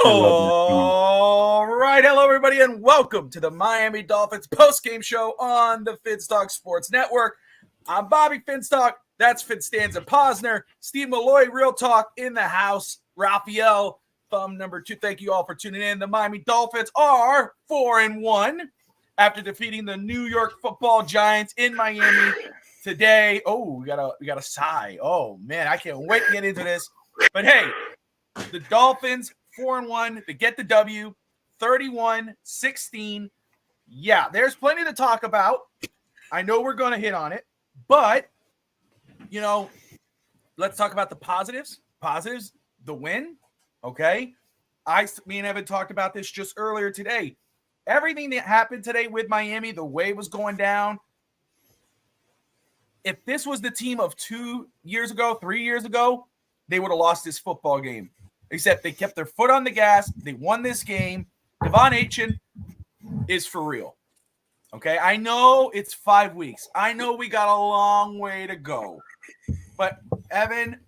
love that song. All right, hello everybody, and welcome to the Miami Dolphins post-game show on the Finstock Sports Network. I'm Bobby Finstock. That's Finstanza Posner. Steve Malloy, Real Talk in the house. Raphael, thumb number 2. Thank you all for tuning in. The Miami Dolphins are 4-1 after defeating the New York Football Giants in Miami today. Oh, we got a sigh. Oh man, I can't wait to get into this. But hey, the Dolphins 4-1 to get the W, 31-16. Yeah, there's plenty to talk about. I know we're going to hit on it, but let's talk about the positives. Positives, the win. Okay, me and Evan talked about this just earlier today. Everything that happened today with Miami, the way it was going down. If this was the team of 2 years ago, 3 years ago, they would have lost this football game. Except they kept their foot on the gas. They won this game. Devon Achane is for real. Okay, I know it's 5 weeks. I know we got a long way to go. But, Evan,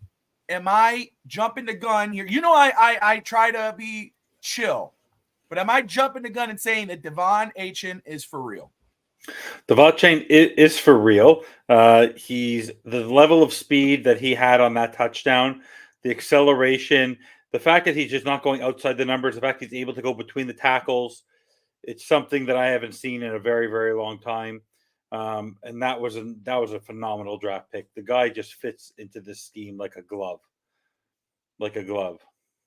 am I jumping the gun here? You know I try to be chill. But am I jumping the gun and saying that Devon Achane is for real? Devon Achane is for real. He's the level of speed that he had on that touchdown, the acceleration, the fact that he's just not going outside the numbers, the fact he's able to go between the tackles, it's something that I haven't seen in a very, very long time. And that was a phenomenal draft pick. The guy just fits into this scheme like a glove. Like a glove.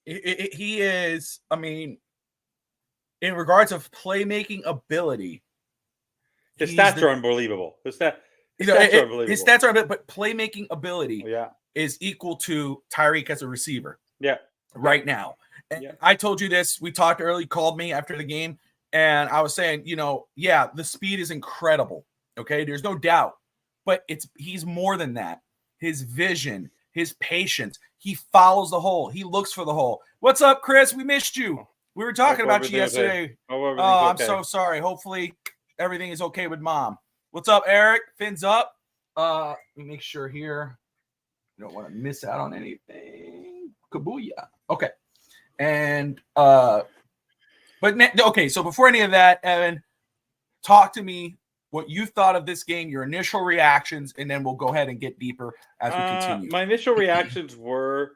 He is, I mean, in regards of playmaking ability, his stats are unbelievable. His stats are unbelievable. His stats are unbelievable, but playmaking ability is equal to Tyreek as a receiver. Yeah. Right now. And I told you this. We talked early, called me after the game, and I was saying, the speed is incredible. Okay, there's no doubt. But he's more than that. His vision, his patience, he follows the hole. He looks for the hole. What's up, Chris? We missed you. We were talking about you yesterday. I'm so sorry. Hopefully everything is okay with mom. What's up, Eric? Fins up. Let me make sure here. You don't want to miss out on anything. Kabooyah. Okay. And so before any of that, Evan, talk to me what you thought of this game, your initial reactions, and then we'll go ahead and get deeper as we continue. My initial reactions were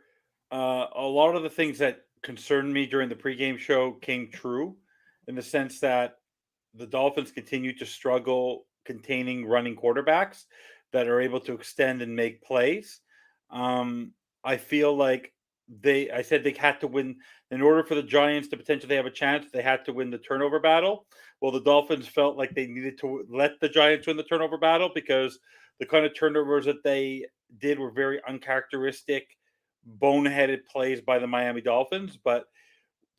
a lot of the things that concerned me during the pregame show came true, in the sense that the Dolphins continue to struggle containing running quarterbacks that are able to extend and make plays. I feel like I said they had to win in order for the Giants to potentially have a chance. They had to win the turnover battle. Well, the Dolphins felt like they needed to let the Giants win the turnover battle because the kind of turnovers that they did were very uncharacteristic, boneheaded plays by the Miami Dolphins. But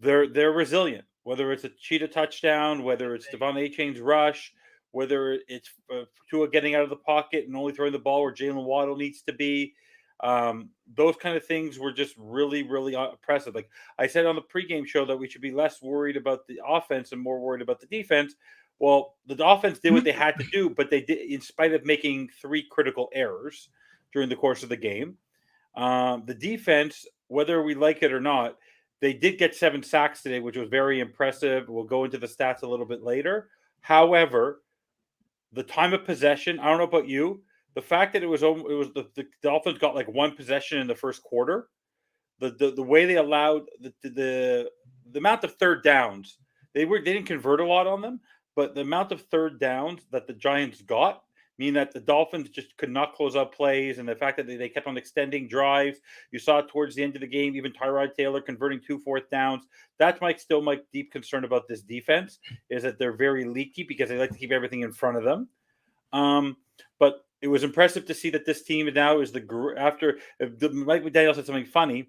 they're resilient. Whether it's a cheetah touchdown, whether it's Devon Achane's rush, whether it's Tua getting out of the pocket and only throwing the ball where Jalen Waddle needs to be. Those kind of things were just really, really impressive. Like I said on the pregame show that we should be less worried about the offense and more worried about the defense. Well, the offense did what they had to do, but they did in spite of making 3 critical errors during the course of the game. The defense, whether we like it or not, they did get 7 sacks today, which was very impressive. We'll go into the stats a little bit later. However, the time of possession, I don't know about you, the fact that it was the Dolphins got like 1 possession in the first quarter, the way they allowed the amount of third downs, they didn't convert a lot on them, but the amount of third downs that the Giants got mean that the Dolphins just could not close out plays, and the fact that they kept on extending drives. You saw it towards the end of the game, even Tyrod Taylor converting 2 fourth downs. That's still my deep concern about this defense, is that they're very leaky because they like to keep everything in front of them. But it was impressive to see that this team now is after Mike McDaniel said something funny.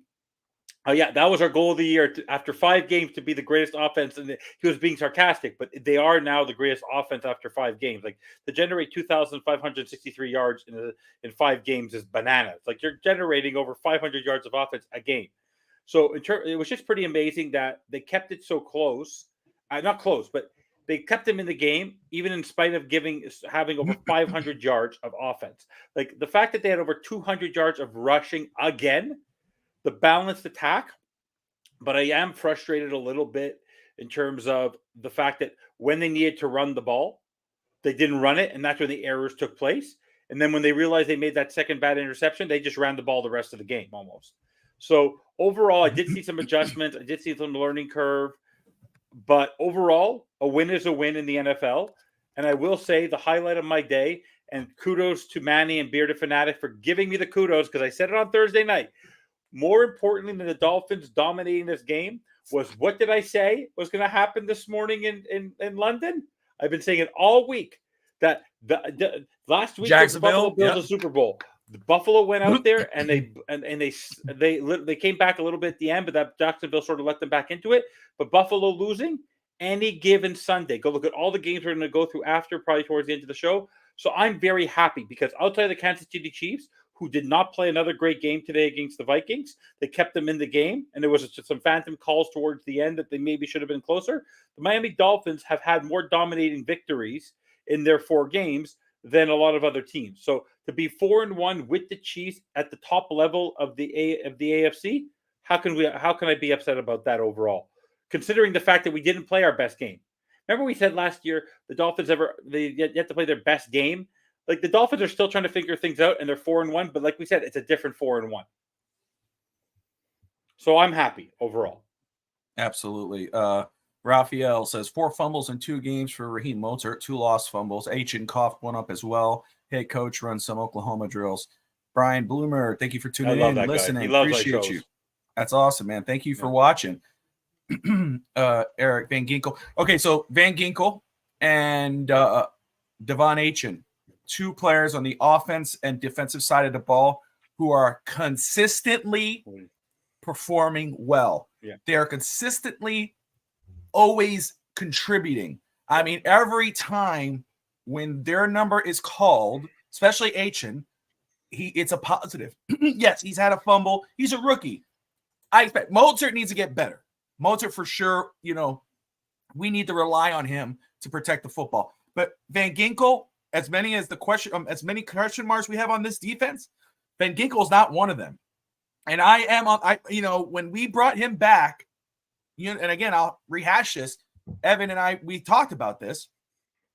That was our goal of the year after 5 games to be the greatest offense. And he was being sarcastic, but they are now the greatest offense after 5 games. Like to generate 2,563 yards in 5 games is bananas. Like you're generating over 500 yards of offense a game. So it was just pretty amazing that they kept it so close. Not close, but they kept them in the game, even in spite of having over 500 yards of offense. Like the fact that they had over 200 yards of rushing again, the balanced attack but I am frustrated a little bit in terms of the fact that when they needed to run the ball, they didn't run it, and that's where the errors took place. And then when they realized they made that second bad interception, they just ran the ball the rest of the game almost. So overall, I did see some adjustments. I did see some learning curve, but overall, a win is a win in the NFL. And I will say the highlight of my day, and kudos to Manny and Bearded Fanatic for giving me the kudos because I said it on Thursday night. More importantly than the Dolphins dominating this game was what did I say was going to happen this morning in London? I've been saying it all week that the last week was the Buffalo Bills a Super Bowl. The Buffalo went out there and they came back a little bit at the end, but that Jacksonville sort of let them back into it. But Buffalo losing any given Sunday. Go look at all the games we're going to go through after, probably towards the end of the show. So I'm very happy because I'll tell you the Kansas City Chiefs, who did not play another great game today against the Vikings. They kept them in the game, and there was just some phantom calls towards the end that they maybe should have been closer. The Miami Dolphins have had more dominating victories in their 4 games than a lot of other teams. So to be 4-1 with the Chiefs at the top level of the AFC, how can I be upset about that overall? Considering the fact that we didn't play our best game. Remember we said last year the Dolphins they yet to play their best game. Like the Dolphins are still trying to figure things out, and they're 4-1. But like we said, it's a different 4-1. So I'm happy overall. Absolutely. Raphael says 4 fumbles in 2 games for Raheem Mostert, 2 lost fumbles. H and coughed one up as well. Head coach runs some Oklahoma drills. Brian Bloomer, thank you for tuning in, listening. Appreciate you. That's awesome, man. Thank you for watching. Eric Van Ginkel. Okay, so Van Ginkel and Devon Achin, 2 players on the offense and defensive side of the ball who are consistently performing well. Yeah. They are consistently always contributing. I mean, every time when their number is called, especially Achin, it's a positive. Yes, he's had a fumble. He's a rookie. I expect Mostert needs to get better. Mostert for sure, we need to rely on him to protect the football. But Van Ginkel, as many question marks we have on this defense, Van Ginkel is not one of them. And when we brought him back, and again, I'll rehash this. Evan and I, we talked about this.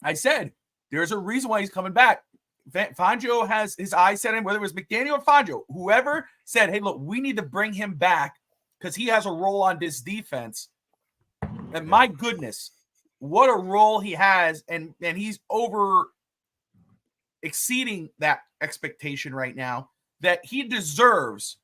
I said, there's a reason why he's coming back. Fangio has his eyes set in, whether it was McDaniel or Fangio, whoever said, hey, look, we need to bring him back because he has a role on this defense. And my goodness, what a role he has. And he's over exceeding that expectation right now that he deserves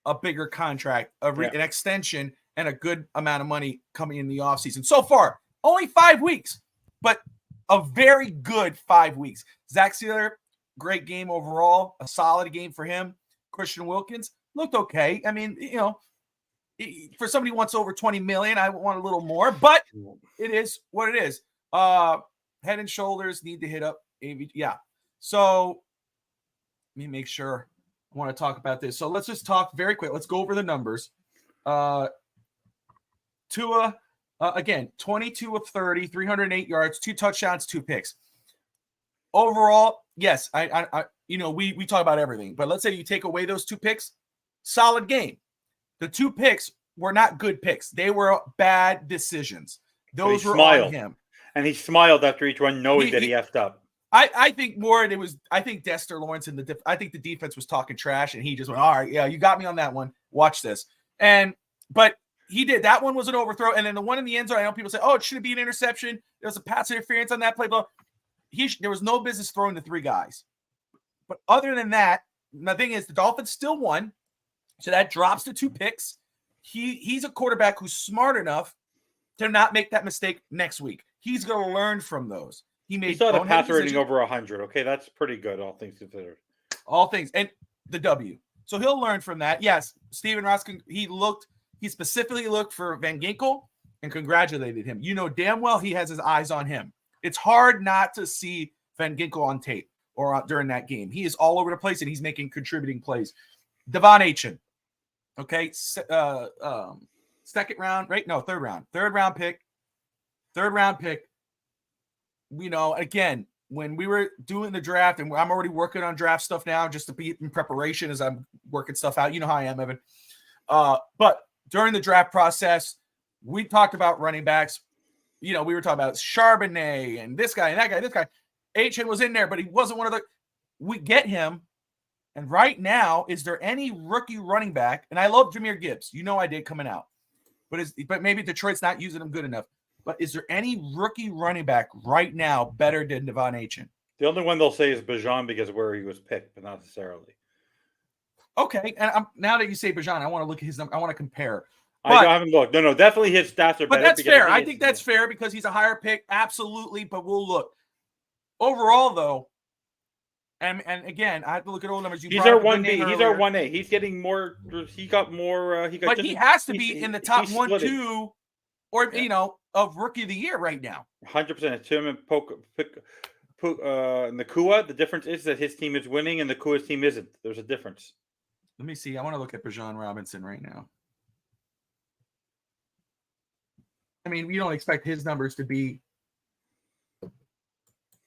a bigger contract, an extension, and a good amount of money coming in the offseason. So far, only 5 weeks, but a very good 5 weeks. Zach Sealer, great game overall, a solid game for him. Christian Wilkins looked okay. I mean, for somebody who wants over $20 million, I want a little more, but it is what it is. Head and shoulders need to hit up. Yeah. So let me make sure I want to talk about this. So let's just talk very quick. Let's go over the numbers. Tua, again, 22 of 30, 308 yards, 2 touchdowns, 2 picks. Overall, yes, we talk about everything, but let's say you take away those 2 picks, solid game. The 2 picks were not good picks. They were bad decisions. Those were on him. And he smiled after each one, knowing that he effed up. I think more it was. I think Dexter Lawrence and I think the defense was talking trash, and he just went, "All right, yeah, you got me on that one. Watch this." But he did. That one was an overthrow, and then the one in the end zone. I know people say, "Oh, it shouldn't be an interception." There was a pass interference on that play, but there was no business throwing the 3 guys. But other than that, the thing is, the Dolphins still won, so that drops to 2 picks. He's a quarterback who's smart enough to not make that mistake next week. He's going to learn from those. He saw the passer rating over 100. Okay, that's pretty good, all things considered. All things. And the W. So he'll learn from that. Yes, Steven Ross, he specifically looked for Van Ginkel and congratulated him. You know damn well he has his eyes on him. It's hard not to see Van Ginkel on tape or during that game. He is all over the place, and he's making contributing plays. Devon Achin. Okay, second round, right? No, third round pick. Again, when we were doing the draft, and I'm already working on draft stuff now just to be in preparation as I'm working stuff out. You know how I am, Evan. But during the draft process, we talked about running backs. We were talking about Charbonnet and this guy and that guy, this guy. Achane was in there, but he wasn't one of the. We get him. And right now, is there any rookie running back? And I love Jahmyr Gibbs. I did coming out. But maybe Detroit's not using him good enough. But is there any rookie running back right now better than Devon Achane? The only one they'll say is Bijan because of where he was picked, but not necessarily. Okay, and now that you say Bijan, I want to look at his number. I want to compare. I haven't looked. No, definitely his stats are better. But that's fair. I think that's fair because he's a higher pick. Absolutely, but we'll look. Overall, though, and again, I have to look at all numbers. He's our 1B. He's our 1A. He's getting more. He got more. But he has to be in the top 1, 2, or of rookie of the year right now. 100%. It's him and Nakua. The difference is that his team is winning and Nakua's team isn't. There's a difference. Let me see. I want to look at Bijan Robinson right now. I mean, we don't expect his numbers to be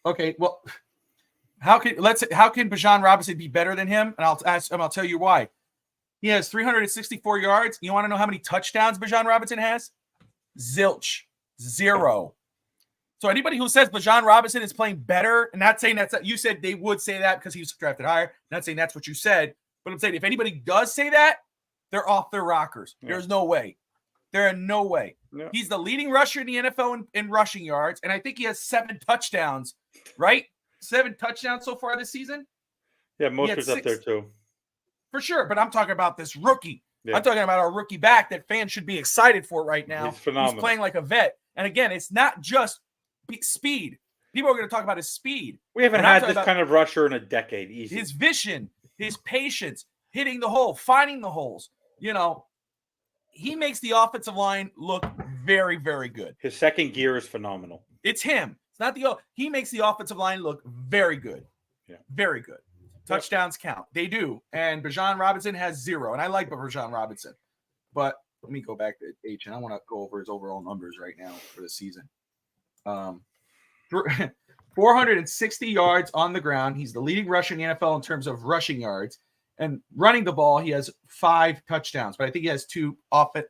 okay. Well, how can Bijan Robinson be better than him? And I'll tell you why. He has 364 yards. You want to know how many touchdowns Bijan Robinson has? Zilch. 0. So anybody who says Bijan Robinson is playing better, and not saying you said they would say that because he was drafted higher. Not saying that's what you said, but I'm saying if anybody does say that, they're off their rockers. Yeah. There's no way. There are no way. No. He's the leading rusher in the NFL in rushing yards, and I think he has 7 touchdowns, right? 7 touchdowns so far this season. Yeah, Mostert's up there too. For sure, but I'm talking about this rookie. Yeah. I'm talking about our rookie back that fans should be excited for right now. He's phenomenal. He's playing like a vet. And again, it's not just speed. People are going to talk about his speed. We haven't had this kind of rusher in a decade. Easy. His vision, his patience, hitting the hole, finding the holes. He makes the offensive line look very, very good. His second gear is phenomenal. It's him. It's not he makes the offensive line look very good. Yeah. Very good. Touchdowns count. They do. And Bijan Robinson has 0. And I like Bijan Robinson. But let me go back to H, and I want to go over his overall numbers right now for the season. 460 yards on the ground. He's the leading rusher in the NFL in terms of rushing yards. And running the ball, he has 5 touchdowns. But I think he has 2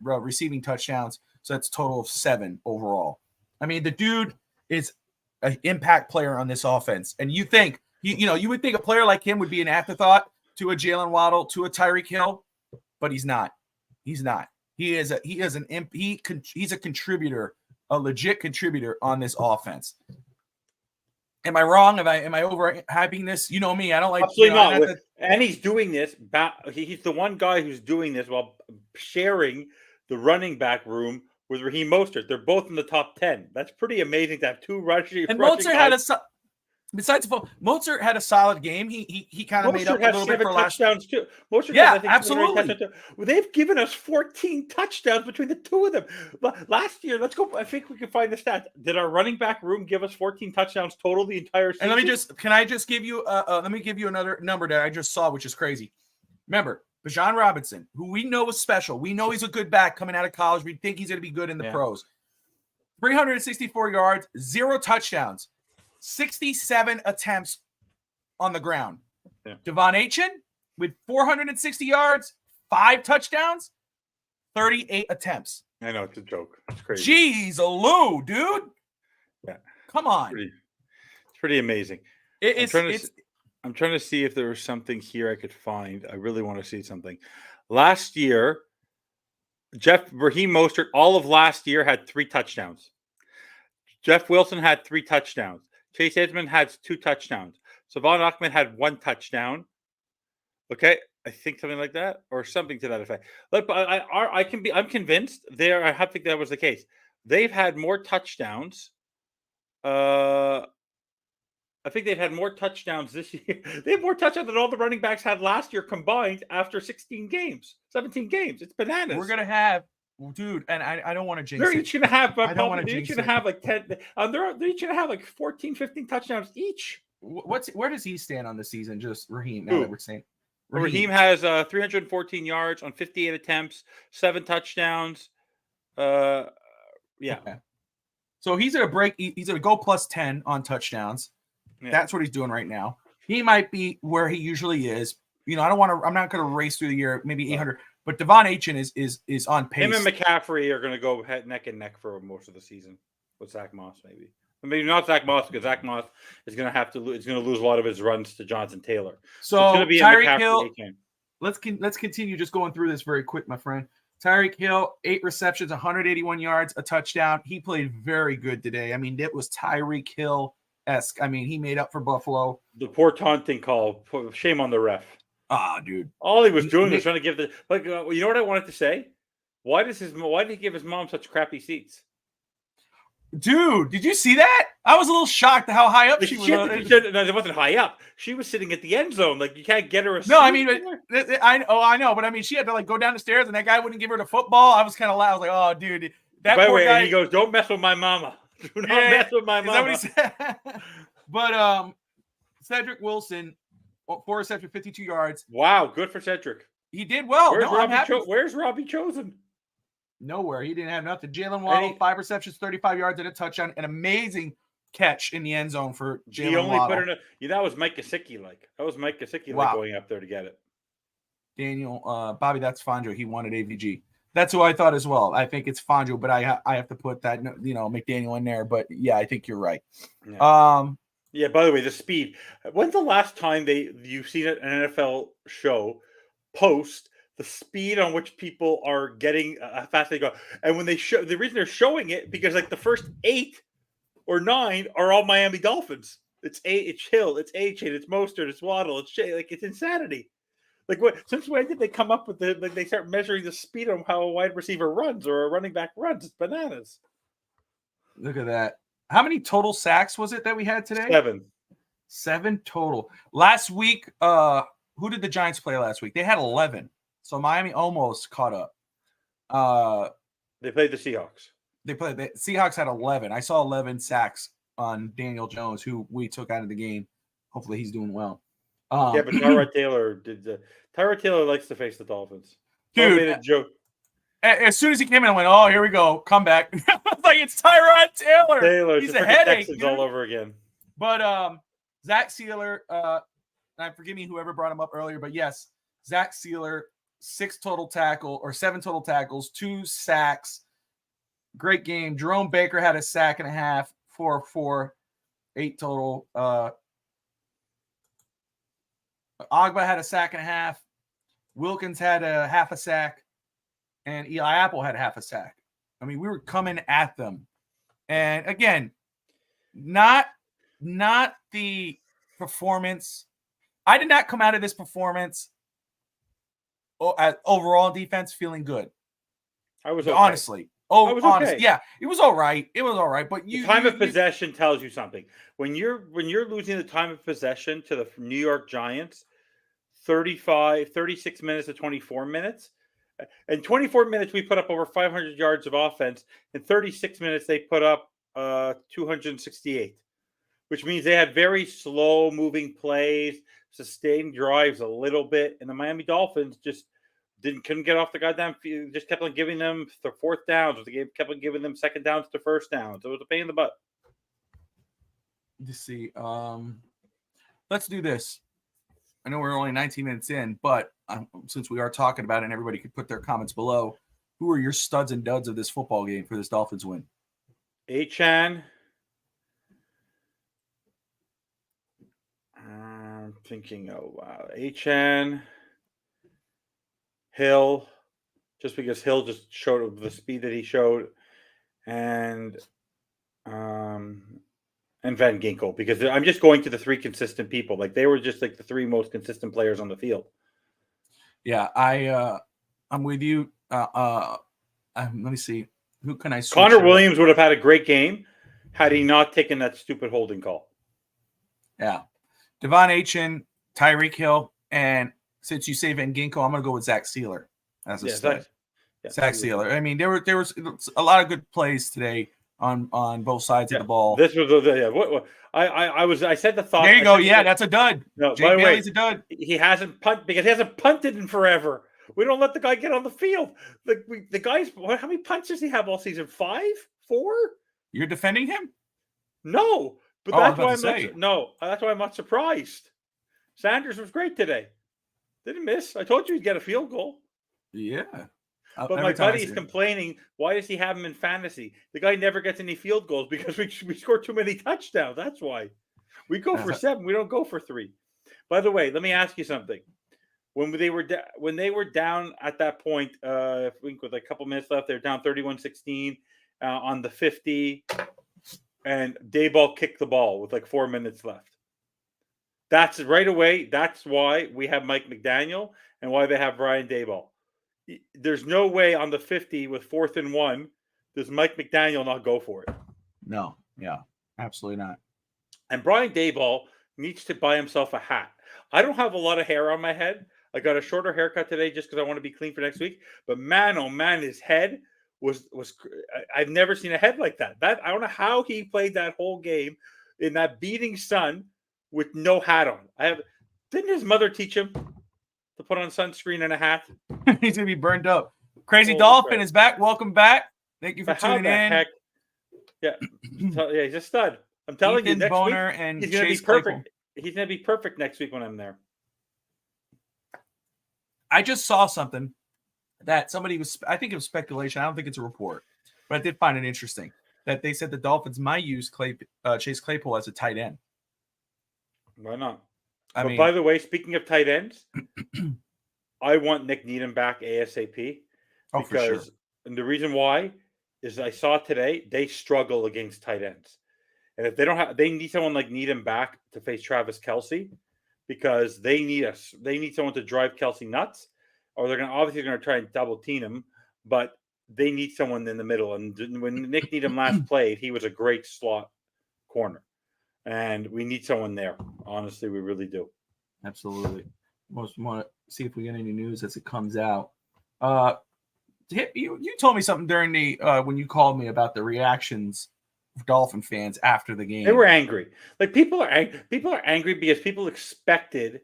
receiving touchdowns. So that's a total of 7 overall. I mean, the dude is an impact player on this offense. And you think, you would think a player like him would be an afterthought to a Jalen Waddle, to a Tyreek Hill, but he's not. He's not. He's a contributor, a legit contributor on this offense. Am I wrong? Am I overhyping this? You know me. I don't like. Absolutely not. And he's doing this. He's the one guy who's doing this while sharing the running back room with Raheem Mostert. They're both in the top 10. That's pretty amazing to have 2 rushing. And Mostert had Mostert had a solid game. He kind of made up a little bit for last touchdowns too. Mostert yeah, absolutely. They've given us 14 touchdowns between the 2 of them. Last year, let's go. I think we can find the stats. Did our running back room give us 14 touchdowns total the entire season? And let me give you another number that I just saw, which is crazy. Remember, Bijan Robinson, who we know is special. We know he's a good back coming out of college. We think he's going to be good in the pros. 364 yards, 0 touchdowns. 67 attempts on the ground. Yeah. Devon Achane with 460 yards, 5 touchdowns, 38 attempts. I know, it's a joke. It's crazy. Jeez, Lou, dude. Yeah. Come on. It's pretty amazing. I'm trying to see if there was something here I could find. I really want to see something. Last year, Raheem Mostert, all of last year, had 3 touchdowns. Jeff Wilson had 3 touchdowns. Chase Edmonds had 2 touchdowns. Savon Ahmed had 1 touchdown. Okay, I think something like that, or something to that effect. Look, I'm convinced there. I have to think that was the case. They've had more touchdowns. I think they've had more touchdowns this year. They have more touchdowns than all the running backs had last year combined after 17 games. It's bananas. We're gonna have. Dude, and I don't want to jinx They're each going to have, I don't want to jinx each going to have like 10. They're each going to have like 14, 15 touchdowns each. Where does he stand on the season? Just Raheem. Now that we're saying Raheem has 314 yards on 58 attempts, 7 touchdowns. Yeah. Okay. So he's going to break. He's going to go plus 10 on touchdowns. Yeah. That's what he's doing right now. He might be where he usually is. I'm not going to race through the year. Maybe 800. But Devon Achane is on pace. Him and McCaffrey are going to go neck and neck for most of the season with Zach Moss, maybe. Maybe not Zach Moss, because Zach Moss is going to have to. It's going to lose a lot of his runs to Jonathan Taylor. So it's going to be Tyreek Hill. Achane. Let's continue just going through this very quick, my friend. Tyreek Hill, 8 receptions, 181 yards, a touchdown. He played very good today. I mean, it was Tyreek Hill-esque. I mean, he made up for Buffalo. The poor taunting call. Shame on the ref. Ah, dude. All he was doing was trying to give the you know what I wanted to say? Why did he give his mom such crappy seats? Dude, did you see that? I was a little shocked at how high up she was. No, it wasn't high up. She was sitting at the end zone. Like, you can't get her a seat. No, I mean, I know, but I mean, she had to go down the stairs, and that guy wouldn't give her the football. I was kind of loud. I was like, oh, dude, that By the poor way, guy. And he goes, "Don't mess with my mama. Do not mess with my mama." Is that what he said? But Cedric Wilson, 4 receptions, 52 yards. Wow, good for Cedric. He did well. Where's Robbie Chosen? Nowhere. He didn't have nothing. Jalen Waddle, 5 receptions, 35 yards, and a touchdown. An amazing catch in the end zone for Jalen Waddle. That was Mike Gesicki like. That was Mike Gesicki going up there to get it. Daniel, Bobby, that's Fangio. He wanted AVG. That's who I thought as well. I think it's Fangio, but I have to put that, McDaniel in there. But yeah, I think you're right. Yeah. Yeah. By the way, the speed. When's the last time you've seen an NFL show the speed on which people are getting how fast they go? And when they show, the reason they're showing it, because like the first 8 or 9 are all Miami Dolphins. It's Hill, it's Achane, it's Mostert, it's Waddle, it's Shea. Like, it's insanity. Like, since when did they come up with they start measuring the speed on how a wide receiver runs or a running back runs? It's bananas. Look at that. How many total sacks was it that we had today? 7 total. Last week, who did the Giants play last week? They had 11. So Miami almost caught up. They played the Seahawks. The Seahawks had 11. I saw 11 sacks on Daniel Jones, who we took out of the game. Hopefully he's doing well. Yeah, but Tyrod Taylor Tyrod Taylor likes to face the Dolphins. Dude, made a joke. As soon as he came in, I went, "Oh, here we go, come back!" Like, it's Tyrod Taylor. He's a headache, dude. All over again. But Zach Sealer, forgive me, whoever brought him up earlier, but yes, Zach Sealer, 7 total tackles, 2 sacks. Great game. Jerome Baker had a sack and a half, 4-4, 8 total. Agba had a sack and a half. Wilkins had a half a sack, and Eli Apple had half a sack. I mean, we were coming at them, and again, not the performance. I did not come out of this performance overall defense feeling good. I was okay. Honestly. Honestly, yeah, it was all right. But the time of possession tells you something. When you're losing the time of possession to the New York Giants, 36 minutes to 24 minutes. In 24 minutes, we put up over 500 yards of offense. In 36 minutes, they put up 268, which means they had very slow-moving plays, sustained drives a little bit, and the Miami Dolphins just couldn't get off the goddamn field. Just kept on giving them the fourth downs. Kept on giving them second downs to first downs. It was a pain in the butt. Let's see. Let's do this. I know we're only 19 minutes in, but since we are talking about it and everybody could put their comments below, who are your studs and duds of this football game for this Dolphins win? Achane. I'm thinking, Achane. Hill, just because Hill just showed the speed that he showed, and Van Ginkel, because I'm just going to the 3 consistent people. Like, they were just like the 3 most consistent players on the field. Yeah, I'm with you. Let me see. Who can I switch? Connor Williams would have had a great game had he not taken that stupid holding call. Yeah. Devon Achane, Tyreek Hill, and since you say Van Ginkel, I'm going to go with Zach Sealer as a stud. Zach Sealer. I mean, there was a lot of good plays today on both sides of the ball. This was I said the thought. There you go. Yeah, that's a dud. No, Jake Bailey's a dud. He hasn't punted in forever. We don't let the guy get on the field. The guys. How many punts does he have all season? 5, 4. You're defending him? No, but that's why I'm not surprised. Sanders was great today. Didn't miss. I told you he'd get a field goal. Yeah. But my buddy's complaining, why does he have him in fantasy? The guy never gets any field goals because we score too many touchdowns. That's why. We go for 7. We don't go for 3. By the way, let me ask you something. When they were down at that point, I think with a couple minutes left, they're down 31-16 on the 50, and Dayball kicked the ball with like 4 minutes left. That's right away. That's why we have Mike McDaniel and why they have Brian Dayball. There's no way on the 50 with 4th and 1 does Mike McDaniel not go for it. No, yeah, absolutely not. And Brian Dayball needs to buy himself a hat. I don't have a lot of hair on my head. I got a shorter haircut today just because I want to be clean for next week. But man, oh man, his head was I've never seen a head like that. I don't know how he played that whole game in that beating sun with no hat on. Didn't his mother teach him to put on sunscreen and a hat? He's gonna be burned up. Crazy Dolphin is back. Welcome back. Thank you for tuning in. Heck? Yeah, he's a stud. I'm telling you, next Boner week and he's gonna be perfect. He's gonna be perfect next week when I'm there. I just saw something that somebody was. I think it was speculation. I don't think it's a report, but I did find it interesting that they said the Dolphins might use Chase Claypool as a tight end. Why not? By the way, speaking of tight ends, I want Nick Needham back ASAP. For sure. And the reason why is I saw today they struggle against tight ends, and if they need someone like Needham back to face Travis Kelce, because they need someone to drive Kelce nuts, or they're obviously going to try and double team him, but they need someone in the middle. And when Nick Needham last played, he was a great slot corner. And we need someone there. Honestly, we really do. Absolutely. Most want to see if we get any news as it comes out. You told me something during the when you called me about the reactions of Dolphin fans after the game. They were angry. Like people are angry because people expected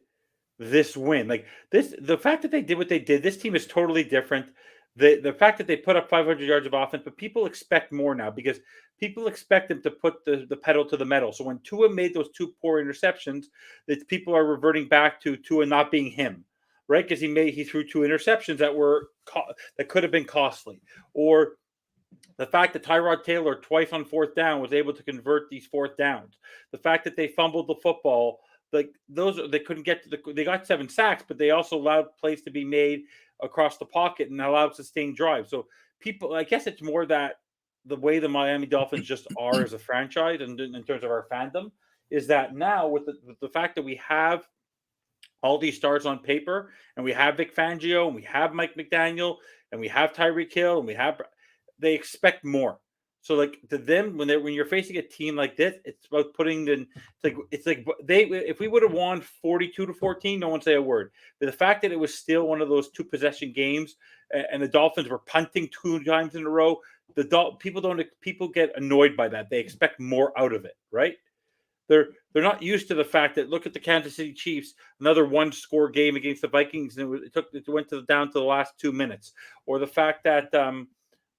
this win. Like the fact that they did what they did. This team is totally different. The fact that they put up 500 yards of offense, but people expect more now because people expect them to put the pedal to the metal. So when Tua made those 2 poor interceptions, that people are reverting back to Tua not being him, right? Because he threw 2 interceptions that could have been costly, or the fact that Tyrod Taylor twice on 4th down was able to convert these 4th downs, the fact that they fumbled the football, like they couldn't get to they got 7 sacks, but they also allowed plays to be made across the pocket and allowed sustained drives. So people, I guess it's more that the way the Miami Dolphins just are as a franchise and in terms of our fandom is that now with the fact that we have all these stars on paper and we have Vic Fangio and we have Mike McDaniel and we have Tyreek Hill and they expect more. So like to them, when you're facing a team like this, it's about putting if we would have won 42-14, no one say a word. But the fact that it was still one of those 2 possession games, and the Dolphins were punting 2 times in a row, people get annoyed by that. They expect more out of it, right? They're not used to the fact that look at the Kansas City Chiefs, another 1-score game against the Vikings, and it went down to the last 2 minutes, or the fact that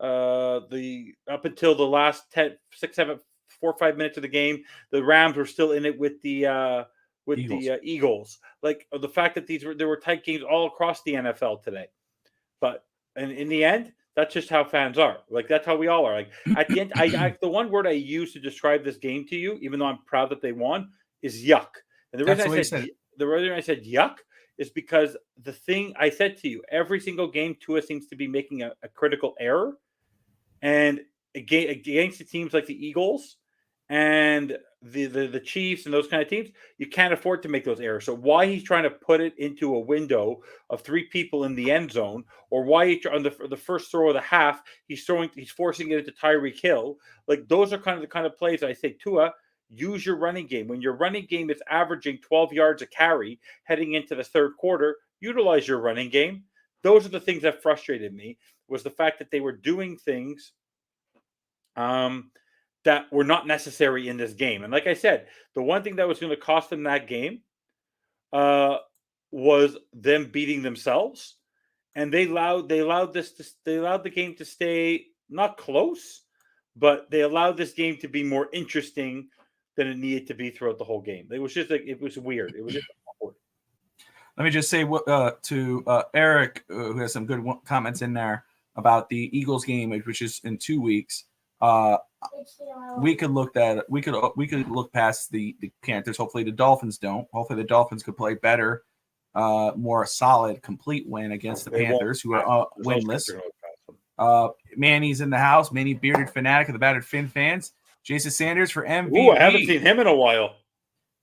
up until the last 4 or 5 minutes of the game, the Rams were still in it with the Eagles. Like the fact that there were tight games all across the NFL today. But in the end, that's just how fans are. Like that's how we all are. Like at the end, the one word I use to describe this game to you, even though I'm proud that they won, is yuck. And the reason I said yuck is because the thing I said to you, every single game Tua seems to be making a critical error. And against the teams like the Eagles and the Chiefs and those kind of teams, you can't afford to make those errors. So why he's trying to put it into a window of 3 people in the end zone, or why on the first throw of the half he's forcing it into Tyreek Hill, like those are the kind of plays I say, Tua, use your running game. When your running game is averaging 12 yards a carry heading into the 3rd quarter, utilize your running game. Those are the things that frustrated me, was the fact that they were doing things that were not necessary in this game. And like I said, the one thing that was going to cost them that game was them beating themselves. And they allowed the game to stay not close, but they allowed this game to be more interesting than it needed to be throughout the whole game. It was just it was weird. It was just awkward. Let me just say to Eric, who has some good comments in there about the Eagles game, which is in 2 weeks. We could look look past the Panthers. Hopefully the Dolphins don't. Hopefully the Dolphins could play better, more solid, complete win against the Panthers, who are winless. Manny's in the house. Manny, bearded fanatic of the Battered Fin fans. Jason Sanders for MVP. Ooh, I haven't seen him in a while.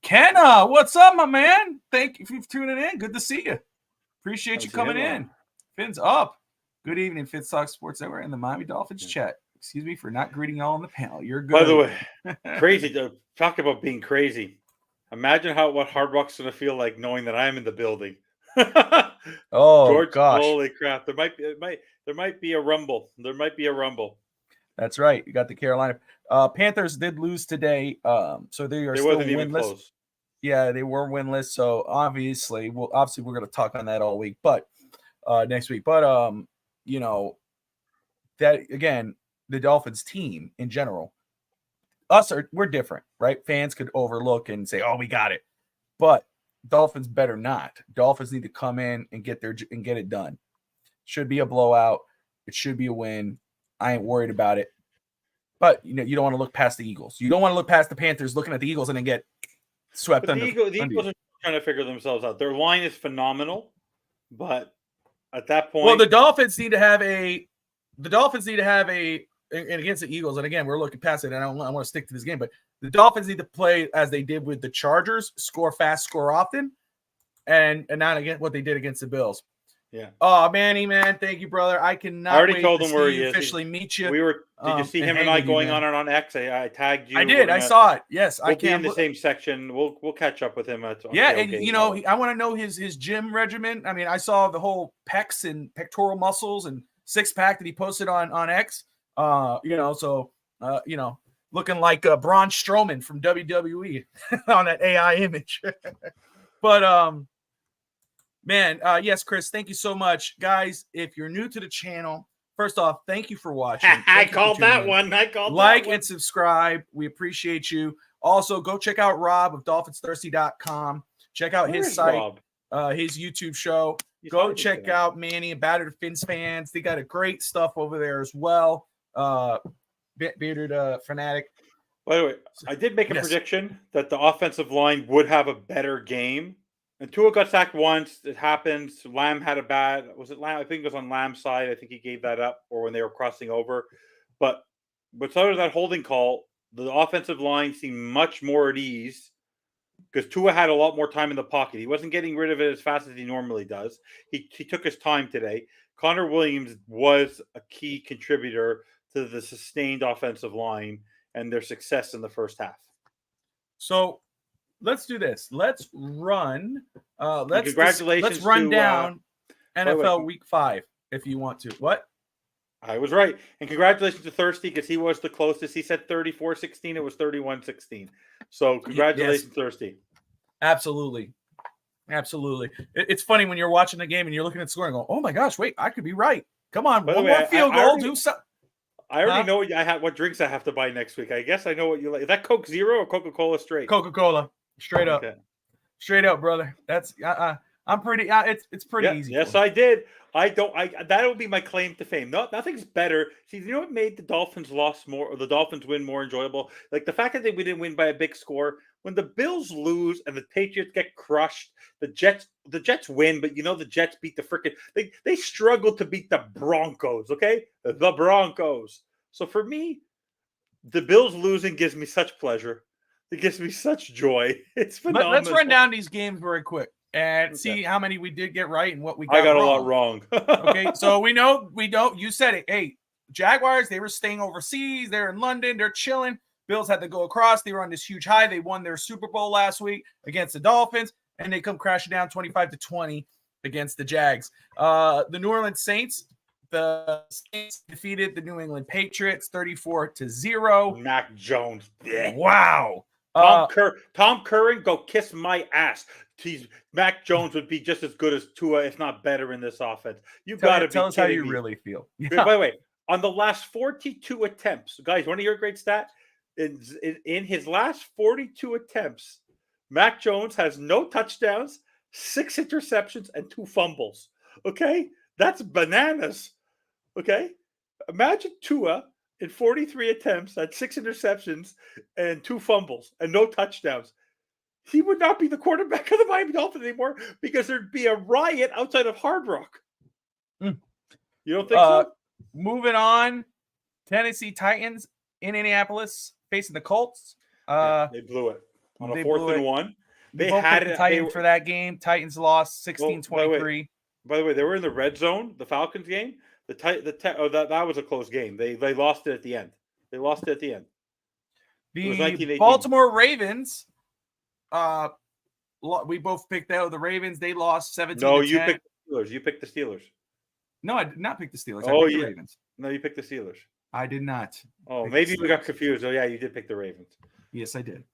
Kenna, what's up, my man? Thank you for tuning in. Good to see you. Appreciate you coming in. Fins up. Good evening, Fitz Talk Sports Network and the Miami Dolphins chat. Excuse me for not greeting y'all on the panel. You're good. By the way, crazy. Talk about being crazy. Imagine what Hard Rock's going to feel like knowing that I'm in the building. Oh, George, gosh. Holy crap. There might be a rumble. There might be a rumble. That's right. You got the Carolina. Panthers did lose today. So they still wasn't even winless. Close. Yeah, they were winless. So obviously we're going to talk on that all week, but next week. But that again, the Dolphins team in general, we're different, right? Fans could overlook and say, "Oh, we got it," but Dolphins better not. Dolphins need to come in and get it done. Should be a blowout. It should be a win. I ain't worried about it. But you don't want to look past the Eagles. You don't want to look past the Panthers, looking at the Eagles and then get swept under. The Eagles are trying to figure themselves out. Their line is phenomenal, but at that point, well, the Dolphins need to have a. And against the Eagles, and again, we're looking past it, and I want to stick to this game, but the Dolphins need to play as they did with the Chargers, score fast, score often, and not against what they did against the Bills. Yeah. Oh, Manny, man, thank you, brother. I cannot. I already wait told to him where see he is. Officially meet you. Did you see him and I going on X? I tagged you. I did. I saw it. Yes, I can. Be in the same section. We'll catch up with him. And I want to know his gym regimen. I mean, I saw the whole pecs and pectoral muscles and six pack that he posted on X. Looking like Braun Strowman from WWE on that AI image. But man, yes, Chris, thank you so much, guys. If you're new to the channel, first off, thank you for watching. I called that one. Like and subscribe. We appreciate you. Also, go check out Rob of DolphinsThirsty.com. Check out his site, his YouTube show. Go check out Manny and Battered Fins fans. They got a great stuff over there as well. Bearded fanatic. By the way, I did make a prediction that the offensive line would have a better game. And Tua got sacked once. It happens. Lamb had a bad. Was it Lamb? I think it was on Lamb's side. I think he gave that up, or when they were crossing over. But besides that holding call, the offensive line seemed much more at ease because Tua had a lot more time in the pocket. He wasn't getting rid of it as fast as he normally does. He took his time today. Connor Williams was a key contributor to the sustained offensive line and their success in the first half. So let's do this. Let's run. Congratulations. Let's run down NFL Week 5 if you want to. What? I was right. And congratulations to Thirsty because he was the closest. He said 34-16. It was 31-16. So congratulations, Thirsty. Absolutely. It's funny when you're watching the game and you're looking at the score and go, oh my gosh, wait, I could be right. Come on, one more field goal. Do something. I already know what drinks I have to buy next week. I guess I know what you like. Is that Coke Zero or Coca-Cola straight? Coca-Cola. Straight up. Okay. Straight up, brother. That's I'm pretty it's pretty easy. Yes, I did. That'll be my claim to fame. Nothing's better. See, you know what made the Dolphins win more enjoyable? Like the fact that we didn't win by a big score. When the Bills lose and the Patriots get crushed, the Jets win, but the Jets beat the freaking they struggled to beat the Broncos, okay? The Broncos. So for me, the Bills losing gives me such pleasure. It gives me such joy. It's phenomenal. Let's run down these games very quick and see how many we did get right and what we got wrong. I got a lot wrong. Okay, so we know you said it. Hey, Jaguars, they were staying overseas. They're in London. They're chilling. Bills had to go across. They were on this huge high. They won their Super Bowl last week against the Dolphins, and they come crashing down 25-20 against the Jags. The New Orleans Saints, defeated the New England Patriots 34-0. Mac Jones. Wow. Tom Curran, go kiss my ass. Mac Jones would be just as good as Tua, if not better, in this offense. Tell us how you really feel. Yeah. By the way, on the last 42 attempts, guys, want to hear a great stat? In his last 42 attempts, Mac Jones has no touchdowns, 6 interceptions, and 2 fumbles. Okay? That's bananas. Okay? Imagine Tua in 43 attempts had 6 interceptions and 2 fumbles and no touchdowns. He would not be the quarterback of the Miami Dolphins anymore because there'd be a riot outside of Hard Rock. Mm. You don't think so? Moving on, Tennessee Titans in Indianapolis facing the Colts. They blew it on a 4th and 1. They had the Titans for that game. Titans lost 16-23. By the way, they were in the red zone, the Falcons game. That was a close game. They lost it at the end. They lost it at the end. The Baltimore Ravens. We both picked out the Ravens. They lost 17. No, you picked the Steelers. You picked the Steelers. No, I did not pick the Steelers. I picked the Ravens. No, you picked the Steelers. I did not. Oh, maybe we got confused. Oh, yeah, you did pick the Ravens. Yes, I did.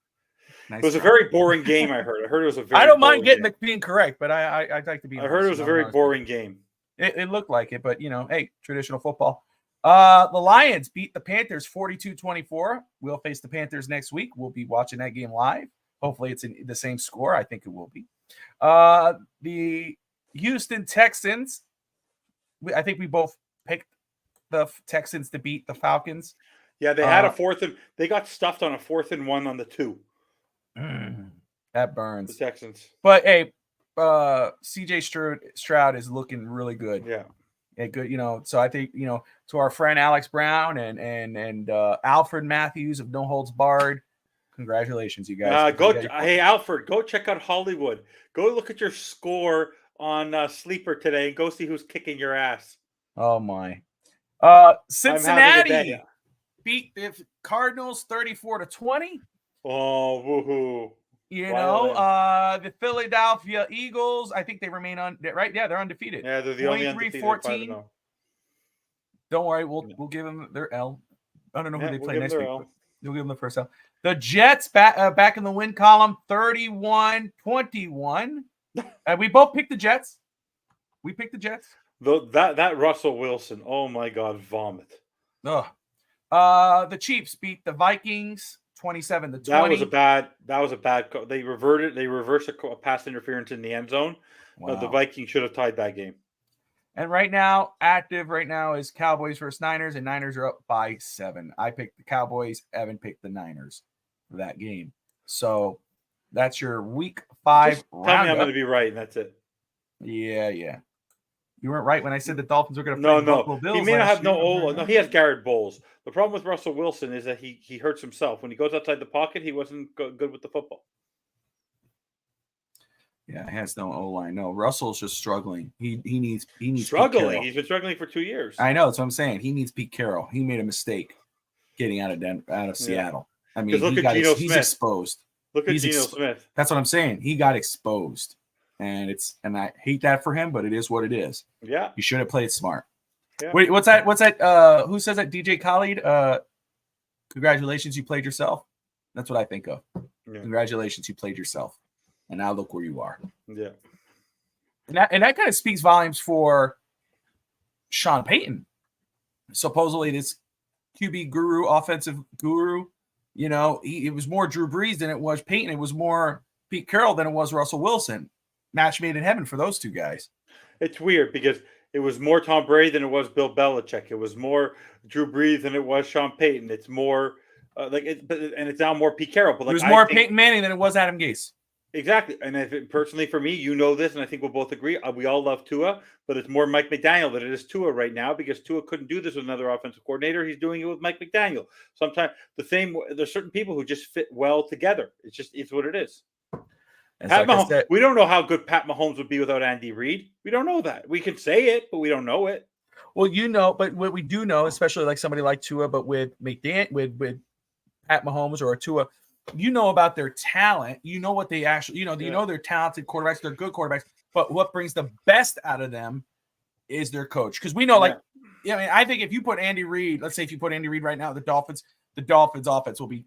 Nice it was a very boring game. I heard it was a very. I don't mind being correct, but I'd like to be. I heard it was a very boring game. It looked like it, but hey, traditional football. The Lions beat the Panthers 42-24. We'll face the Panthers next week. We'll be watching that game live. Hopefully, it's in the same score. I think it will be. The Houston Texans. I think we both picked the Texans to beat the Falcons. Yeah, they had a 4th and they got stuffed on a 4th and 1 on the 2. That burns. The Texans. But hey, CJ Stroud is looking really good. Yeah, good. So I think to our friend Alex Brown and Alfred Matthews of No Holds Barred. Congratulations, you guys. Hey, Alfred, go check out Hollywood. Go look at your score on Sleeper today and go see who's kicking your ass. Oh my. Cincinnati beat the Cardinals 34-20. Oh, woohoo. The Philadelphia Eagles, I think they remain right. Yeah, they're undefeated. Yeah, they're the only undefeated 23-14. Don't worry, we'll give them their L. I don't know who they play next week. But we'll give them the first L. The Jets back in the win column, 31-21. We both picked the Jets. We picked the Jets. That Russell Wilson, oh my God, vomit. The Chiefs beat the Vikings 27-20. That was a bad call. They reversed a pass interference in the end zone. Wow. The Vikings should have tied that game. And active right now is Cowboys versus Niners, and Niners are up by 7. I picked the Cowboys. Evan picked the Niners for that game. So that's your week 5 roundup. Tell me I'm going to be right, and that's it. Yeah. You weren't right when I said the Dolphins were going to play the Buffalo Bills. He may not have no, he has Garrett Bowles. The problem with Russell Wilson is that he hurts himself. When he goes outside the pocket, he wasn't good with the football. Yeah, he has no O-line. No, Russell's just struggling. He needs struggling. He's been struggling for 2 years. I know. That's what I'm saying. He needs Pete Carroll. He made a mistake getting out of Seattle. I mean, he's exposed. Look at Geno Smith. That's what I'm saying. He got exposed. And I hate that for him, but it is what it is. Yeah. You should have played smart. Yeah. Wait, what's that? Who says that? DJ Khalid? Congratulations, you played yourself. That's what I think of. Yeah. Congratulations, you played yourself. And now look where you are. Yeah. And that kind of speaks volumes for Sean Payton. Supposedly this QB guru, offensive guru, it was more Drew Brees than it was Payton. It was more Pete Carroll than it was Russell Wilson. Match made in heaven for those two guys. It's weird because it was more Tom Brady than it was Bill Belichick. It was more Drew Brees than it was Sean Payton. It's more and it's now more Pete Carroll. But it was more Peyton Manning than it was Adam Gase. Exactly. And personally for me, this, and I think we'll both agree, we all love Tua, but it's more Mike McDaniel than it is Tua right now because Tua couldn't do this with another offensive coordinator. He's doing it with Mike McDaniel. Sometimes there's certain people who just fit well together. It's what it is. Pat Mahomes, we don't know how good Pat Mahomes would be without Andy Reid. We don't know that. We can say it, but we don't know it. Well, but what we do know, especially like somebody like Tua, but with with Pat Mahomes or Tua, about their talent. What they actually, they're talented quarterbacks. They're good quarterbacks. But what brings the best out of them is their coach. Because we know, I think if you put Andy Reid, let's say if you put Andy Reid right now, the Dolphins offense will be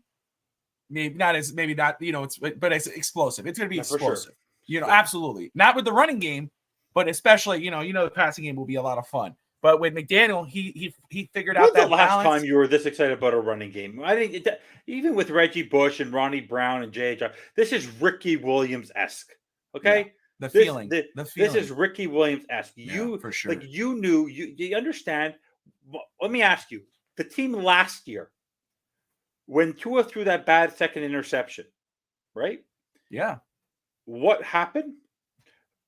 but it's explosive. It's going to be explosive. Sure. Absolutely. Not with the running game, but especially, the passing game will be a lot of fun. But with McDaniel, he figured out that the last time you were this excited about a running game? I think even with Reggie Bush and Ronnie Brown and J.J., this is Ricky Williams-esque. Okay? The This feeling. this, The this feeling. is Ricky Williams-esque. Yeah, You for sure. like you knew you understand. Let me ask you: the team last year, when Tua threw that bad second interception, right? Yeah. What happened?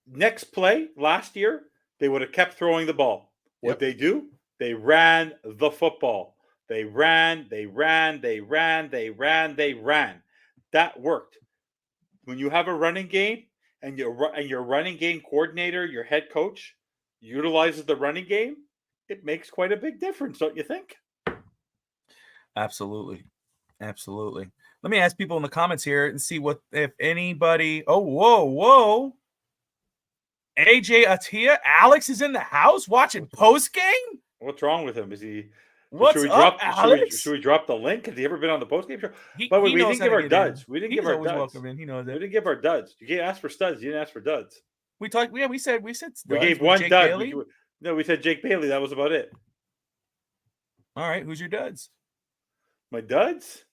Next play last year, they would have kept throwing the ball. What Yep. they do? They ran the football. They ran. That worked. When you have a running game and your running game coordinator, your head coach, utilizes the running game, it makes quite a big difference, don't you think? Absolutely. Absolutely. Let me ask people in the comments here and see what if anybody. Oh, whoa. AJ Atia, Alex is in the house watching post game. What's wrong with him? Is he? What's up, Alex? Should we drop the link? Has he ever been on the post game show? By the way, He we knows didn't how give to our get duds. in. We didn't give He's our always duds. welcome in. He knows We it. didn't give our duds. You asked for studs. You didn't ask for duds. We talked. Yeah, we said We studs. gave Was one Jake dud. Bailey? No, we said Jake Bailey. That was about it. All right, who's your duds? My duds?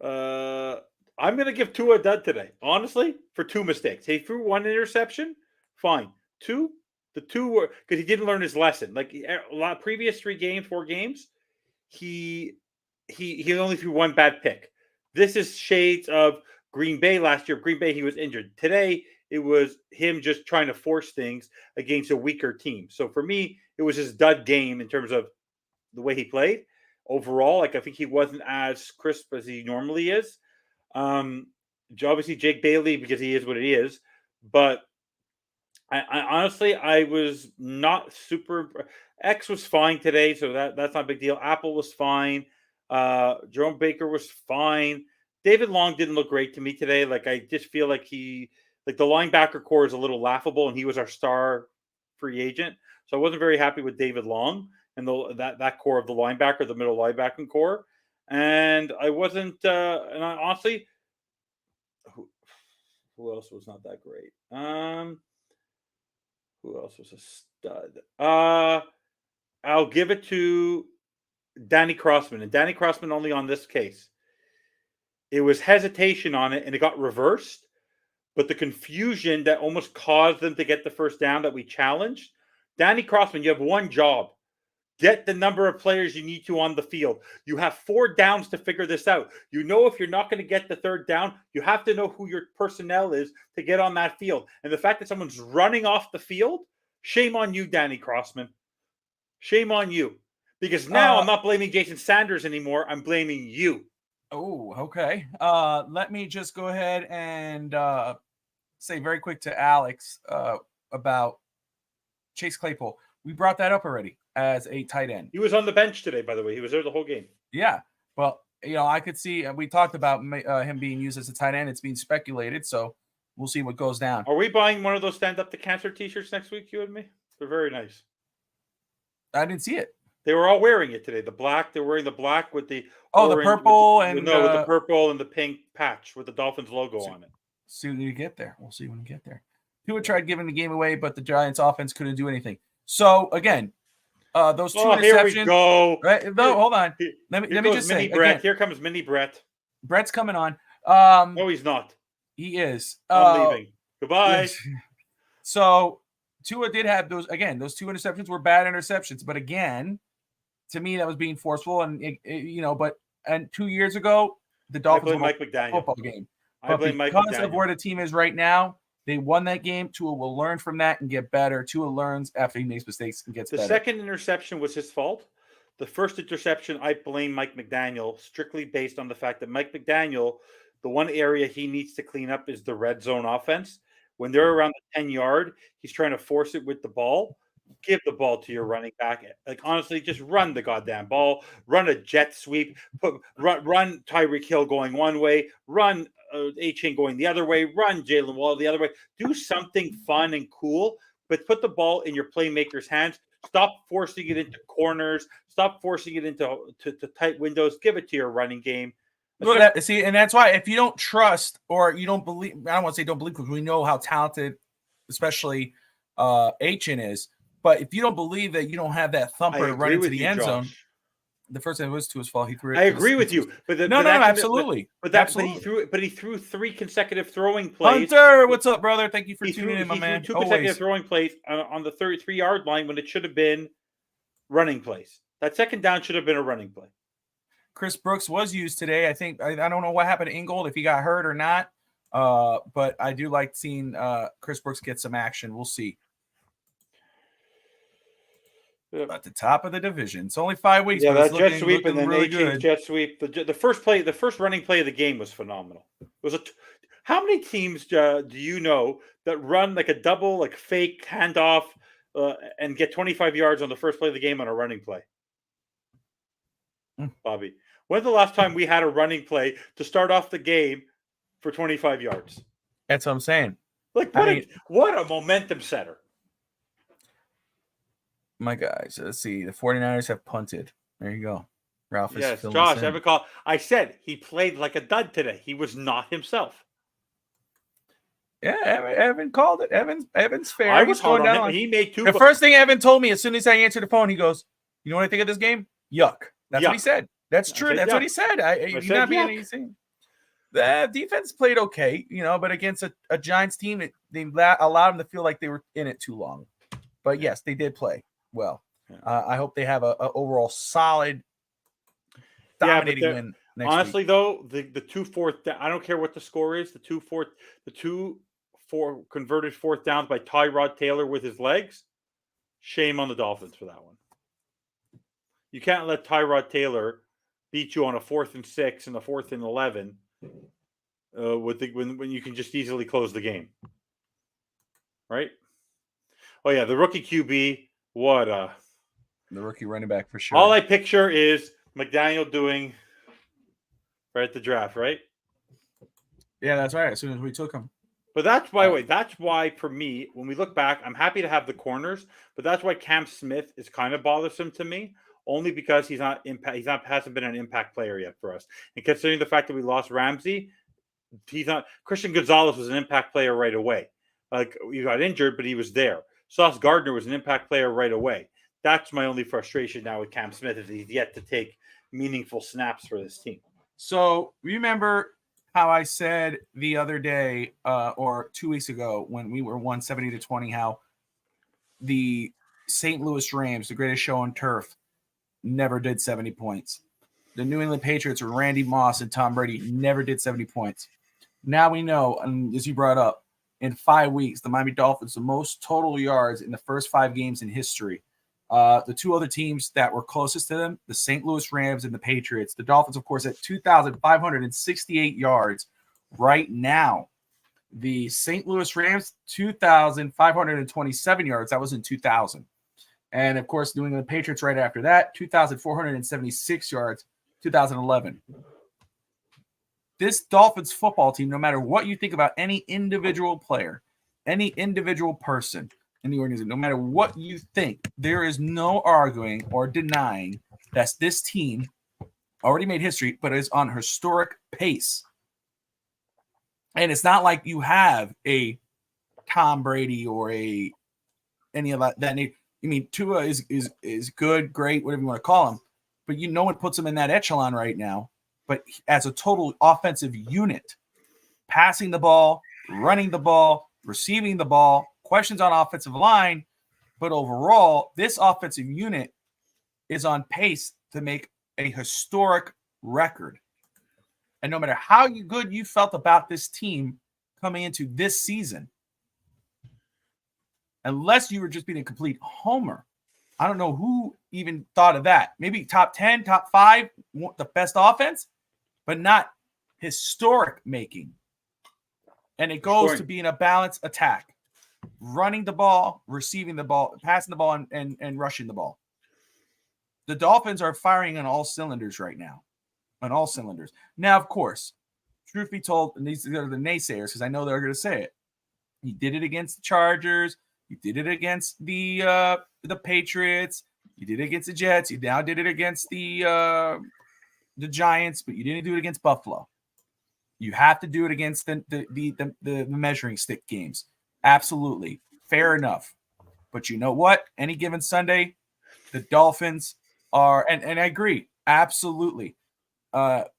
I'm going to give Tua a dud today, honestly, for 2 mistakes. He threw 1 interception, fine. The two were because he didn't learn his lesson. Like a lot previous 4 games, he only threw 1 bad pick. This is shades of Green Bay last year. Green Bay, he was injured. Today, it was him just trying to force things against a weaker team. So for me, it was his dud game in terms of the way he played overall. Like I think he wasn't as crisp as he normally is. Obviously Jake Bailey because he is what he is, but I honestly I was not super. X was fine today, so that's not a big deal. Apple was fine. Jerome Baker was fine. David Long didn't look great to me today. Like I just feel like the linebacker core is a little laughable, and he was our star free agent. So I wasn't very happy with David Long and that core of the linebacker, the middle linebacking core. And I wasn't. And I honestly, who else was not that great? Who else was a stud? I'll give it to Danny Crossman, and Danny Crossman only on this case. It was hesitation on it, and it got reversed. But the confusion that almost caused them to get the first down that we challenged. Danny Crossman, you have one job. Get the number of players you need to on the field. You have 4 downs to figure this out. You know if you're not going to get the 3rd down, you have to know who your personnel is to get on that field. And the fact that someone's running off the field, shame on you, Danny Crossman. Shame on you. Because now I'm not blaming Jason Sanders anymore. I'm blaming you. Oh, okay. Let me just go ahead and say very quick to Alex about Chase Claypool. We brought that up already as a tight end. He was on the bench today, by the way. He was there the whole game. Yeah. Well, I could see we talked about him being used as a tight end. It's being speculated, so we'll see what goes down. Are we buying one of those stand up to cancer t-shirts next week, you and me? They're very nice. I didn't see it. They were all wearing it today. The black, they're wearing the black with the the purple with the purple and the pink patch with the Dolphins logo on it. See when we get there. We'll see when we get there. Tua tried giving the game away, but the Giants offense couldn't do anything. So again, those 2 interceptions. Here we go. Right? No, hold on. Let me just say Brett. Again, here comes Mini Brett. Brett's coming on. No, he's not. He is. I'm leaving. Goodbye. Yes. So Tua did have those 2 interceptions were bad interceptions, but again, to me that was being forceful, and but 2 years ago the Dolphins won a football game. But because of where the team is right now, they won that game. Tua will learn from that and get better. Tua learns after he makes mistakes and gets better. The second interception was his fault. The first interception, I blame Mike McDaniel strictly based on the fact that Mike McDaniel, the one area he needs to clean up is the red zone offense. When they're around the 10-yard, he's trying to force it with the ball. Give the ball to your running back. Like, honestly, just run the goddamn ball. Run a jet sweep. Run Tyreek Hill going one way. Run A-Chain going the other way. Run Jalen Wall the other way. Do something fun and cool, but put the ball in your playmaker's hands. Stop forcing it into corners. Stop forcing it into tight windows. Give it to your running game. Look at that. See, and that's why if you don't trust or you don't believe, I don't want to say don't believe because we know how talented, especially H-Chain is. But if you don't believe that you don't have that thumper to run into the end zone, The first time it was to his fault. He threw it. I agree with you, but absolutely. But he threw 3 consecutive throwing plays. Hunter, what's up, brother? Thank you for tuning in, my man. He threw 2 consecutive throwing plays on the 33-yard line when it should have been running plays. That second down should have been a running play. Chris Brooks was used today. I think I don't know what happened to Ingold, if he got hurt or not. But I do like seeing Chris Brooks get some action. We'll see. At the top of the division, it's only 5 weeks. Yeah, but that jet sweep and then really they jet sweep. The first running play of the game was phenomenal. It was how many teams do you know that run like a double, like fake handoff, and get 25 yards on the first play of the game on a running play? Bobby, when's the last time we had a running play to start off the game for 25 yards? That's what I'm saying. Like, what a momentum setter. My guys, let's see. The 49ers have punted. There you go. Ralph is yes, filling Josh, us in. I said he played like a dud today. He was not himself. Yeah, Evan called it. Evan's fair. I was hard on him. He made 2. The first thing Evan told me as soon as I answered the phone, he goes, "You know what I think of this game? Yuck." That's what he said. That's true. That's what he said. He's not being anything. The defense played okay, but against a Giants team, they allowed them to feel like they were in it too long. But yes, they did play well. I hope they have a overall solid, dominating win next week. Honestly, though, the 2-4, I don't care what the score is. The 2-4 converted 4th downs by Tyrod Taylor with his legs. Shame on the Dolphins for that one. You can't let Tyrod Taylor beat you on a 4th and 6 and a 4th and 11 when you can just easily close the game. Right? Oh yeah, the rookie QB. The rookie running back for sure. All I picture is McDaniel doing right at the draft, right? Yeah, that's right. As soon as we took him. But that's why for me, when we look back, I'm happy to have the corners, but that's why Cam Smith is kind of bothersome to me. Only because hasn't been an impact player yet for us. And considering the fact that we lost Ramsey, he's not. Christian Gonzalez was an impact player right away. Like, he got injured, but he was there. Sauce Gardner was an impact player right away. That's my only frustration now with Cam Smith, is he's yet to take meaningful snaps for this team. So remember how I said the other day, or 2 weeks ago, when we were 170-20, how the St. Louis Rams, the greatest show on turf, never did 70 points. The New England Patriots with Randy Moss and Tom Brady never did 70 points. Now we know, and as you brought up, in 5 weeks, the Miami Dolphins, the most total yards in the first 5 games in history. The 2 other teams that were closest to them, the St. Louis Rams and the Patriots. The Dolphins, of course, at 2,568 yards right now. The St. Louis Rams, 2,527 yards. That was in 2000. And, of course, New England Patriots right after that, 2,476 yards, 2011. This Dolphins football team, no matter what you think about any individual player, any individual person in the organization, no matter what you think, there is no arguing or denying that this team already made history, but is on historic pace. And it's not like you have a Tom Brady or any of that. I mean, Tua is good, great, whatever you want to call him, but no one puts him in that echelon right now. But as a total offensive unit, passing the ball, running the ball, receiving the ball, questions on offensive line, but overall, this offensive unit is on pace to make a historic record. And no matter how good you felt about this team coming into this season, unless you were just being a complete homer, I don't know who even thought of that. Maybe top 10, top 5, the best offense, but not historic making. And it goes to being a balanced attack, running the ball, receiving the ball, passing the ball, and rushing the ball. The Dolphins are firing on all cylinders right now, on all cylinders. Now, of course, truth be told, and these are the naysayers, because I know they're going to say it. You did it against the Chargers. You did it against the Patriots. You did it against the Jets. You now did it against the Giants, but you didn't do it against Buffalo. You have to do it against the measuring stick games. Absolutely. Fair enough. But you know what? Any given Sunday, the Dolphins are, and I agree, Absolutely.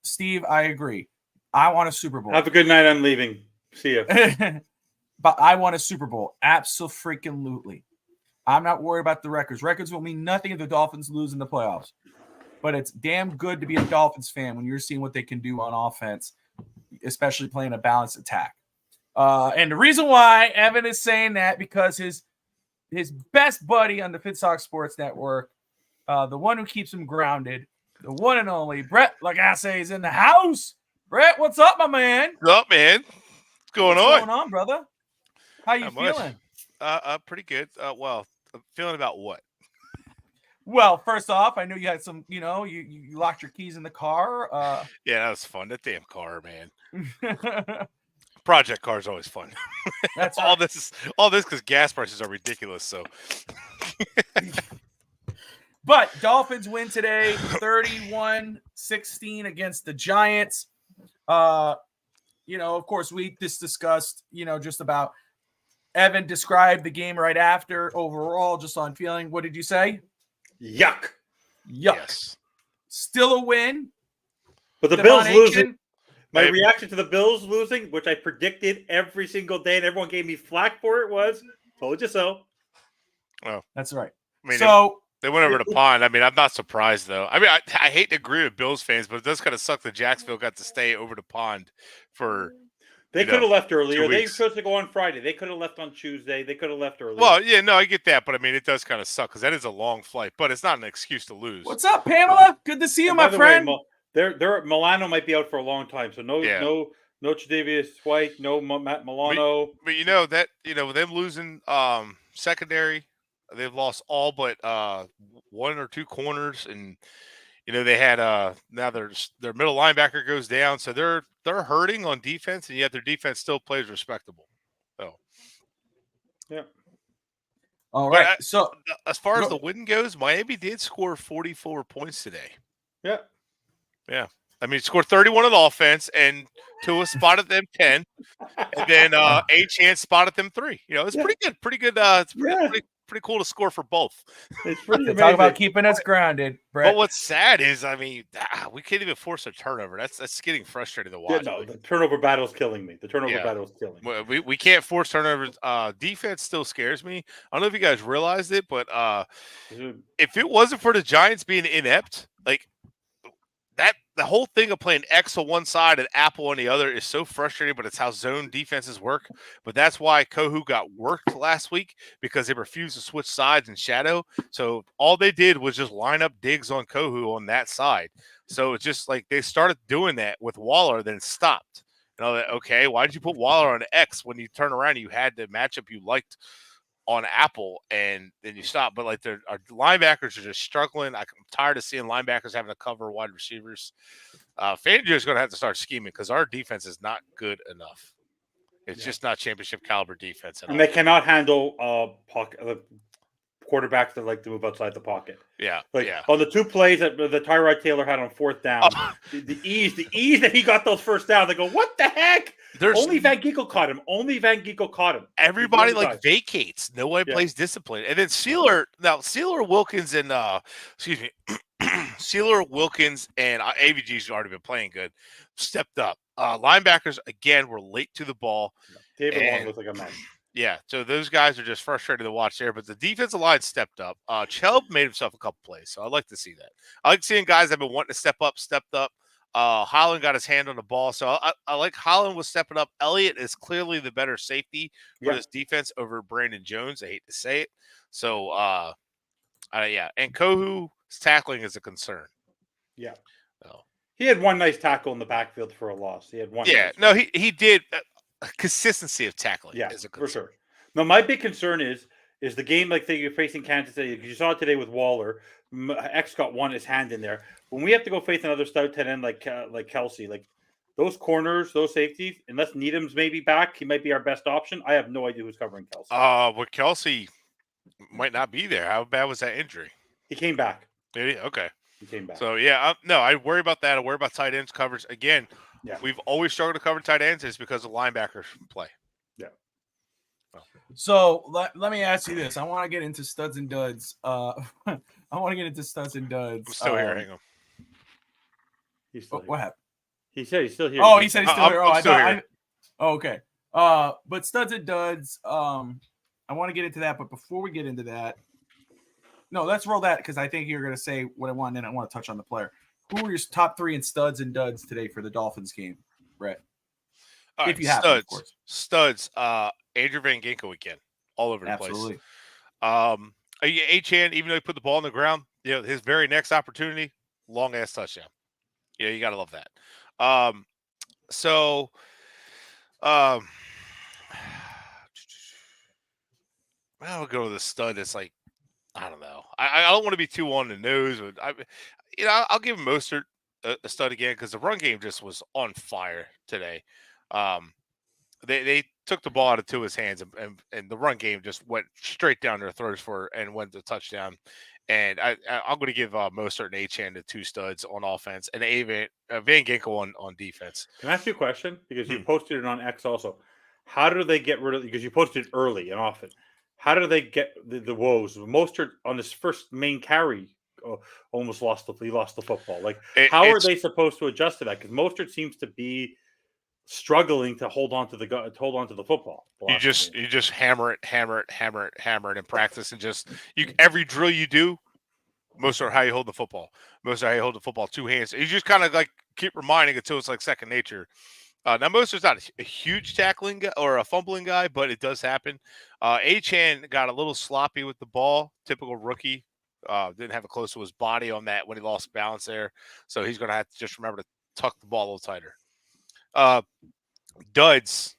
Steve, I agree. I want a Super Bowl. Have a good night. I'm leaving. See you. But I want a Super Bowl. Absolutely. I'm not worried about the records. Records will mean nothing if the Dolphins lose in the playoffs. But it's damn good to be a Dolphins fan when you're seeing what they can do on offense, especially playing a balanced attack. And the reason why Evan is saying that, because his best buddy on the FitSox Sports Network, the one who keeps him grounded, the one and only Brett Lagasse is in the house. Brett, what's up, my man? What's up, man? What's going on, brother? How you feeling? Pretty good. Well, I'm feeling about what? Well, first off, I knew you had some, you locked your keys in the car. Yeah, that was fun. That damn car, man. Project car is always fun. That's all this because gas prices are ridiculous. So, but Dolphins win today, 31-16 against the Giants. Of course, we just discussed, just about Evan described the game right after overall, just on feeling. What did you say? Yuck. Yes. Still a win. But the Bills losing. My reaction to the Bills losing, which I predicted every single day, and everyone gave me flack for it, was told you so. Oh, that's right. I mean, so they went over the pond. I mean, I'm not surprised though. I mean, I hate to agree with Bills fans, but it does kind of suck that Jacksonville got to stay over the pond for. They could have left earlier. They were supposed to go on Friday. They could have left on Tuesday. They could have left earlier. Well, yeah, no, I get that, but I mean, it does kind of suck because that is a long flight. But it's not an excuse to lose. What's up, Pamela? Good to see you, my friend. Milano might be out for a long time, so no Tre'Davious White, no Matt Milano. But them losing secondary, they've lost all but one or two corners, and they had now their middle linebacker goes down, so they're hurting on defense, and yet their defense still plays respectable. So yeah. All right. So as far as the win goes, Miami did score 44 points today. Yeah. Yeah. I mean, scored 31 on offense, and Tua spotted them 10, and then A-Chance spotted them 3. It's pretty good. Pretty good. It's pretty cool to score for both. It's pretty amazing. Talk about keeping us grounded, Brett. But what's sad is, I mean, we can't even force a turnover. That's getting frustrating to watch. Yeah, no, the turnover battle is killing me. Battle is killing me. We can't force turnovers. Defense still scares me. I don't know if you guys realized it, but if it wasn't for the Giants being inept, like the whole thing of playing X on one side and Apple on the other is so frustrating, but it's how zone defenses work. But that's why Kohu got worked last week, because they refused to switch sides and shadow. So all they did was just line up Diggs on Kohu on that side. So it's just like they started doing that with Waller, then stopped. Okay, why did you put Waller on X when you turn around? You had the matchup you liked on Apple, and then you stop. But like our linebackers are just struggling. I'm tired of seeing linebackers having to cover wide receivers. Fangio is going to have to start scheming because our defense is not good enough. It's just not championship caliber defense at all. And they cannot handle quarterbacks that like to move outside the pocket. Yeah, on the 2 plays that the Tyrod Taylor had on 4th down, the ease that he got those first downs. They go, what the heck? Only Van Ginkel caught him. Everybody vacates. Nobody plays discipline. And then Sealer Wilkins and Sealer Wilkins and AVG's already been playing good. Stepped up. Linebackers again were late to the ball. David Long looks like a mess. Yeah, so those guys are just frustrated to watch there. But the defensive line stepped up. Chubb made himself a couple plays, so I like to see that. I like seeing guys that have been wanting to step up, stepped up. Holland got his hand on the ball, so I like Holland was stepping up. Elliott is clearly the better safety for this defense over Brandon Jones. I hate to say it. So, and Kohu's tackling is a concern. Yeah. So. He had one nice tackle in the backfield for a loss. He had one. Yeah, he did. Consistency of tackling. Yeah, for sure. No, my big concern is the game like you're facing Kansas City. You saw it today with Waller. X got his hand in there. When we have to go face another stout tight end like Kelsey, like those corners, those safeties, unless Needham's maybe back, he might be our best option. I have no idea who's covering Kelsey. Well, Kelsey might not be there. How bad was that injury? He came back. Did he? Okay. He came back. So I worry about that. I worry about tight ends coverage again. Yeah. We've always struggled to cover tight ends is because of linebackers play. Yeah. So let me ask you this. I want to get into studs and duds. I'm still hearing them. He's still here. What happened? He said he's still here. Oh, he said he's still here. I'm still here. Okay. But studs and duds. I want to get into that, but before we get into that, no, let's roll that because I think you're going to say what I want, and I want to touch on the player. Who are your top 3 in studs and duds today for the Dolphins game, Brett? All if right, you have them, of course. Studs. Andrew Van Ginkel again, all over the Absolutely. place. Achane, even though he put the ball on the ground, his very next opportunity, long ass touchdown. You gotta love that. I'll go to the stud. It's like, I don't know. I don't want to be too on the nose, but I'll give Mostert a stud again because the run game just was on fire today. They took the ball out of Tua's hands and the run game just went straight down their throats and went to touchdown. And I'm going to give Mostert and Achane the 2 studs on offense and Van Ginkel on defense. Can I ask you a question? Because you posted it on X also. How do they get rid of? Because you posted it early and often. How do they get the woes? Mostert on his first main carry almost lost the football. Like, how are they supposed to adjust to that? Because Mostert seems to be struggling to hold on to the football. You just hammer it in practice, and just every drill you do, Mostert how you hold the football. Mostert how you hold the football 2 hands. You just kind of like keep reminding until it's like second nature. Now Mostert's not a huge tackling guy or a fumbling guy, but it does happen. Achane got a little sloppy with the ball, typical rookie. Didn't have it close to his body on that when he lost balance there, so he's going to have to just remember to tuck the ball a little tighter. Duds.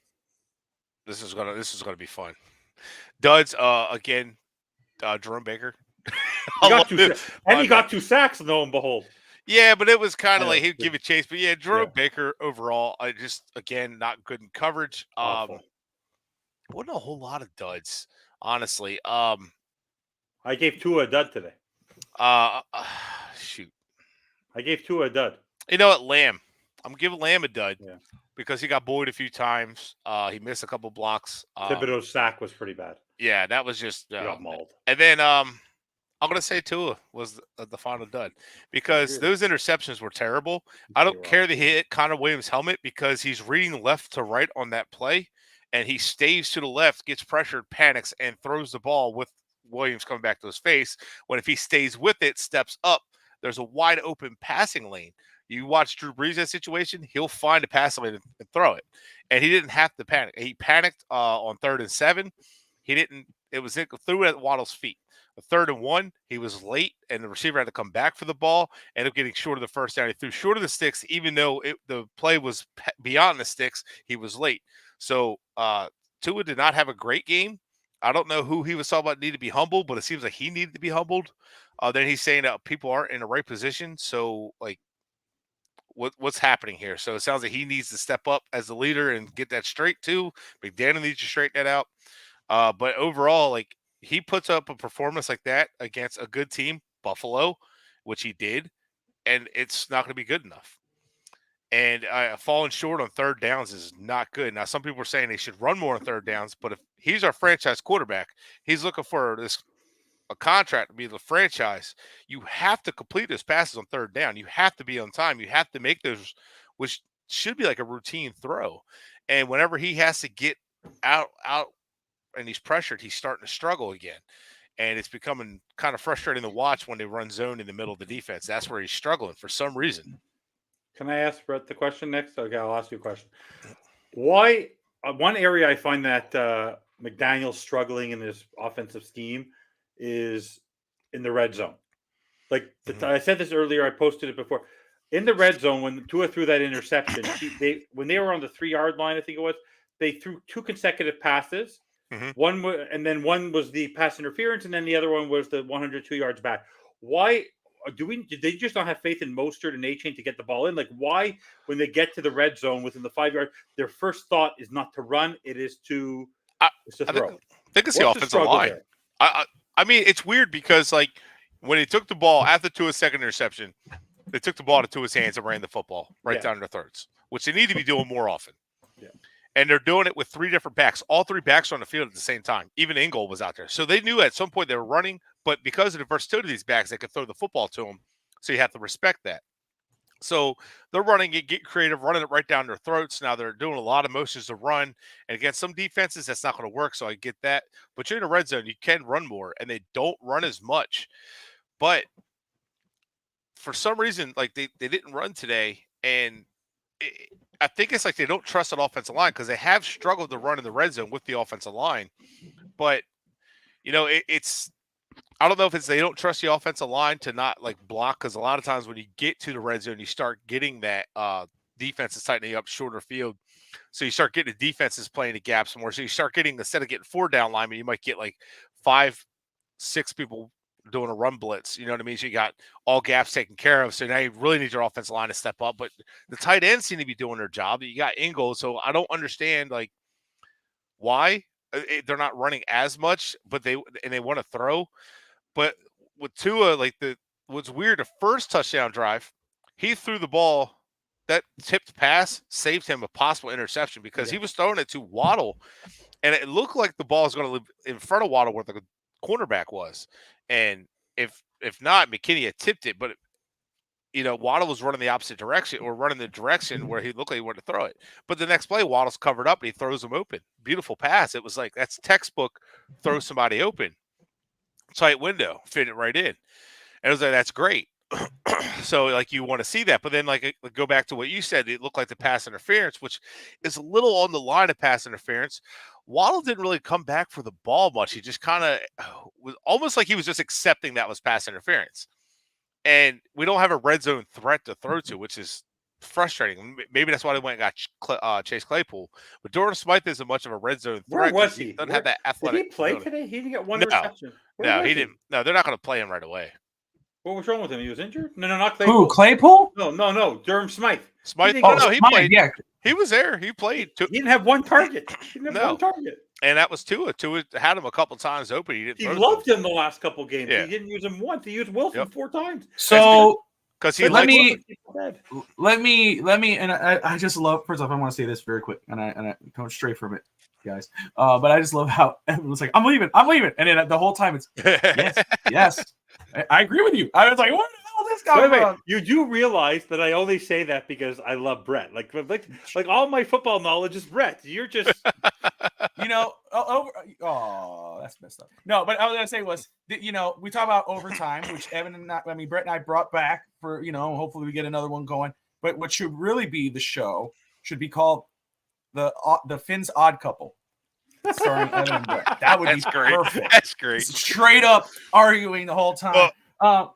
This is gonna be fun. Duds. Again, Jerome Baker. He got 2 sacks. Lo and behold. Yeah, but it was kind of like he'd give a chase. But yeah, Jerome Baker overall, just again not good in coverage. Wasn't a whole lot of duds, honestly. I gave Tua a dud today. Shoot. I gave Tua a dud. You know what, Lamb? I'm giving Lamb a dud because he got bullied a few times. He missed a couple blocks. Thibodeau's sack was pretty bad. Yeah, that was just he got mauled. And then I'm going to say Tua was the final dud because those interceptions were terrible. I don't care that he hit Connor Williams' helmet because he's reading left to right on that play, and he stays to the left, gets pressured, panics, and throws the ball with Williams coming back to his face. When if he stays with it, steps up, there's a wide open passing lane. You watch Drew Brees in that situation, he'll find a passing lane and throw it. And he didn't have to panic. He panicked on 3rd and 7. He didn't. It was threw it at Waddle's feet. The 3rd and 1, he was late, and the receiver had to come back for the ball. Ended up getting short of the first down. He threw short of the sticks, even though the play was beyond the sticks. He was late. So Tua did not have a great game. I don't know who he was talking about needed to be humbled, but it seems like he needed to be humbled. Then he's saying that people aren't in the right position. So, like, what's happening here? So it sounds like he needs to step up as the leader and get that straight too. McDaniel needs to straighten that out. But overall, like, he puts up a performance like that against a good team, Buffalo, which he did, and it's not going to be good enough. And falling short on 3rd downs is not good. Now, some people are saying they should run more on 3rd downs, but if he's our franchise quarterback, he's looking for a contract to be the franchise. You have to complete those passes on 3rd down. You have to be on time. You have to make those, which should be like a routine throw. And whenever he has to get out, and he's pressured, he's starting to struggle again. And it's becoming kind of frustrating to watch when they run zone in the middle of the defense. That's where he's struggling for some reason. Can I ask Brett the question next? Okay, I'll ask you a question. Why? One area I find that McDaniel's struggling in his offensive scheme is in the red zone. Like I said this earlier, I posted it before. In the red zone, when Tua threw that interception, when they were on the 3-yard line, I think it was, they threw 2 consecutive passes. One was the pass interference, and then the other one was the 102 yards back. Why did they just not have faith in Mostert and Achane to get the ball in? Like, why, when they get to the red zone within the 5-yard, their first thought is not to run; it is to throw. I think it's the offensive line. I mean, it's weird because, like, when they took the ball after Tua's second interception, they took the ball to Tua's hands and ran the football down their throats, which they need to be doing more often. Yeah. And they're doing it with 3 different backs. All 3 backs are on the field at the same time. Even Ingold was out there. So they knew at some point they were running, but because of the versatility of these backs, they could throw the football to them. So you have to respect that. So they're running it, get creative, running it right down their throats. Now they're doing a lot of motions to run. And against some defenses, that's not going to work. So I get that. But you're in a red zone, you can run more, and they don't run as much. But for some reason, like they didn't run today. And I think it's like they don't trust an offensive line because they have struggled to run in the red zone with the offensive line. But, it's I don't know if it's they don't trust the offensive line to not like block, because a lot of times when you get to the red zone, you start getting that defense is tightening up shorter field. So you start getting the defenses playing the gaps more. So you start getting, instead of getting 4 down linemen, you might get like 5, 6 people doing a run blitz. You know what I mean? So you got all gaps taken care of. So now you really need your offensive line to step up. But the tight ends seem to be doing their job. You got Ingold, so I don't understand like why they're not running as much, but they want to throw. But with Tua, like what's weird, the first touchdown drive, he threw the ball. That tipped pass saved him a possible interception because he was throwing it to Waddle, and it looked like the ball was going to live in front of Waddle where the cornerback was. And if not, McKinney had tipped it, but Waddle was running the opposite direction, or running the direction where he looked like he wanted to throw it. But the next play, Waddle's covered up and he throws him open. Beautiful pass. It was like, that's textbook throw somebody open. Tight window, fit it right in. And it was like, that's great. So like you want to see that, but then like go back to what you said, it looked like the pass interference, which is a little on the line of pass interference. Waddle didn't really come back for the ball much. He just kind of was almost like he was just accepting that was pass interference. And we don't have a red zone threat to throw to, which is frustrating. Maybe that's why they went and got Chase Claypool. But Jordan Smythe isn't much of a red zone threat. Where was he? Doesn't have that athletic. Did he play today? He didn't get one reception. No, he didn't. No, they're not going to play him right away. What was wrong with him? He was injured? No, not Claypool. Who, Claypool? No. Durham Smythe. Smythe? He played. Yeah. He was there. He played. He didn't have one target. He didn't have one target. And that was Tua. Tua had him a couple times open. He loved him the last couple games. Yeah. He didn't use him once. He used Wilson 4 times. So because he let me, and I just love. First off, I want to say this very quick, and I don't stray from it, guys. But I just love how everyone's like, I'm leaving, and then the whole time it's yes. I agree with you. I was like, what the hell is this guy? Wait, you do realize that I only say that because I love Brett. Like all my football knowledge is Brett. You're just, that's messed up. No, but I was gonna say was, we talk about overtime, which Brett and I brought back for, hopefully we get another one going. But what should really be the show should be called the Finn's Odd Couple. Starring Evan and Brett. That would be perfect. That's great. Straight up arguing the whole time. Now,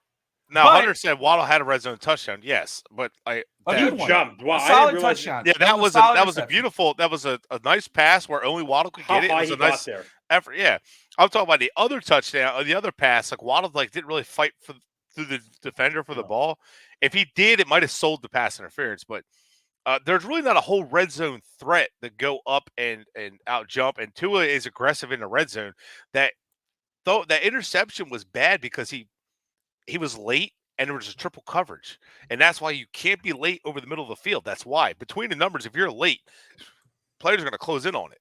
Hunter said Waddle had a red zone touchdown. Yes, but you jumped. Wow, solid touchdown. Yeah, that was a beautiful. That was a nice pass where only Waddle could get it. It was a nice effort. Yeah, I'm talking about the other touchdown or the other pass. Like Waddle didn't really fight through the defender for the ball. If he did, it might have sold the pass interference, but. There's really not a whole red zone threat that go up and out jump, and Tua is aggressive in the red zone. That interception was bad because he was late and there was a triple coverage, and that's why you can't be late over the middle of the field. That's why between the numbers, if you're late, players are going to close in on it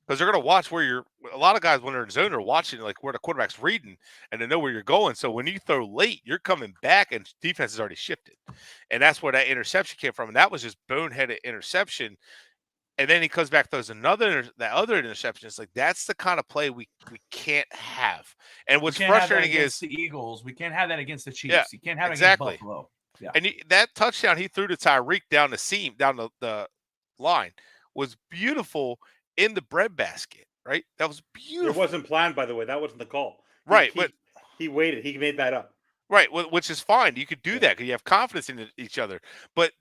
because they're going to watch where you're. A lot of guys when they're in zone are watching like where the quarterback's reading and they know where you're going. So when you throw late, you're coming back and defense has already shifted. And that's where that interception came from. And that was just boneheaded interception. And then he comes back, throws that other interception. It's like, that's the kind of play we can't have. And what's frustrating is the Eagles. We can't have that against the Chiefs. Yeah, you can't have it exactly. against Buffalo. Yeah. And that touchdown he threw to Tyreek down the seam, down the line was beautiful in the breadbasket, right? That was beautiful. It wasn't planned, by the way. That wasn't the call. Right. But he waited. He made that up. Right, which is fine. You could do that because you have confidence in each other. But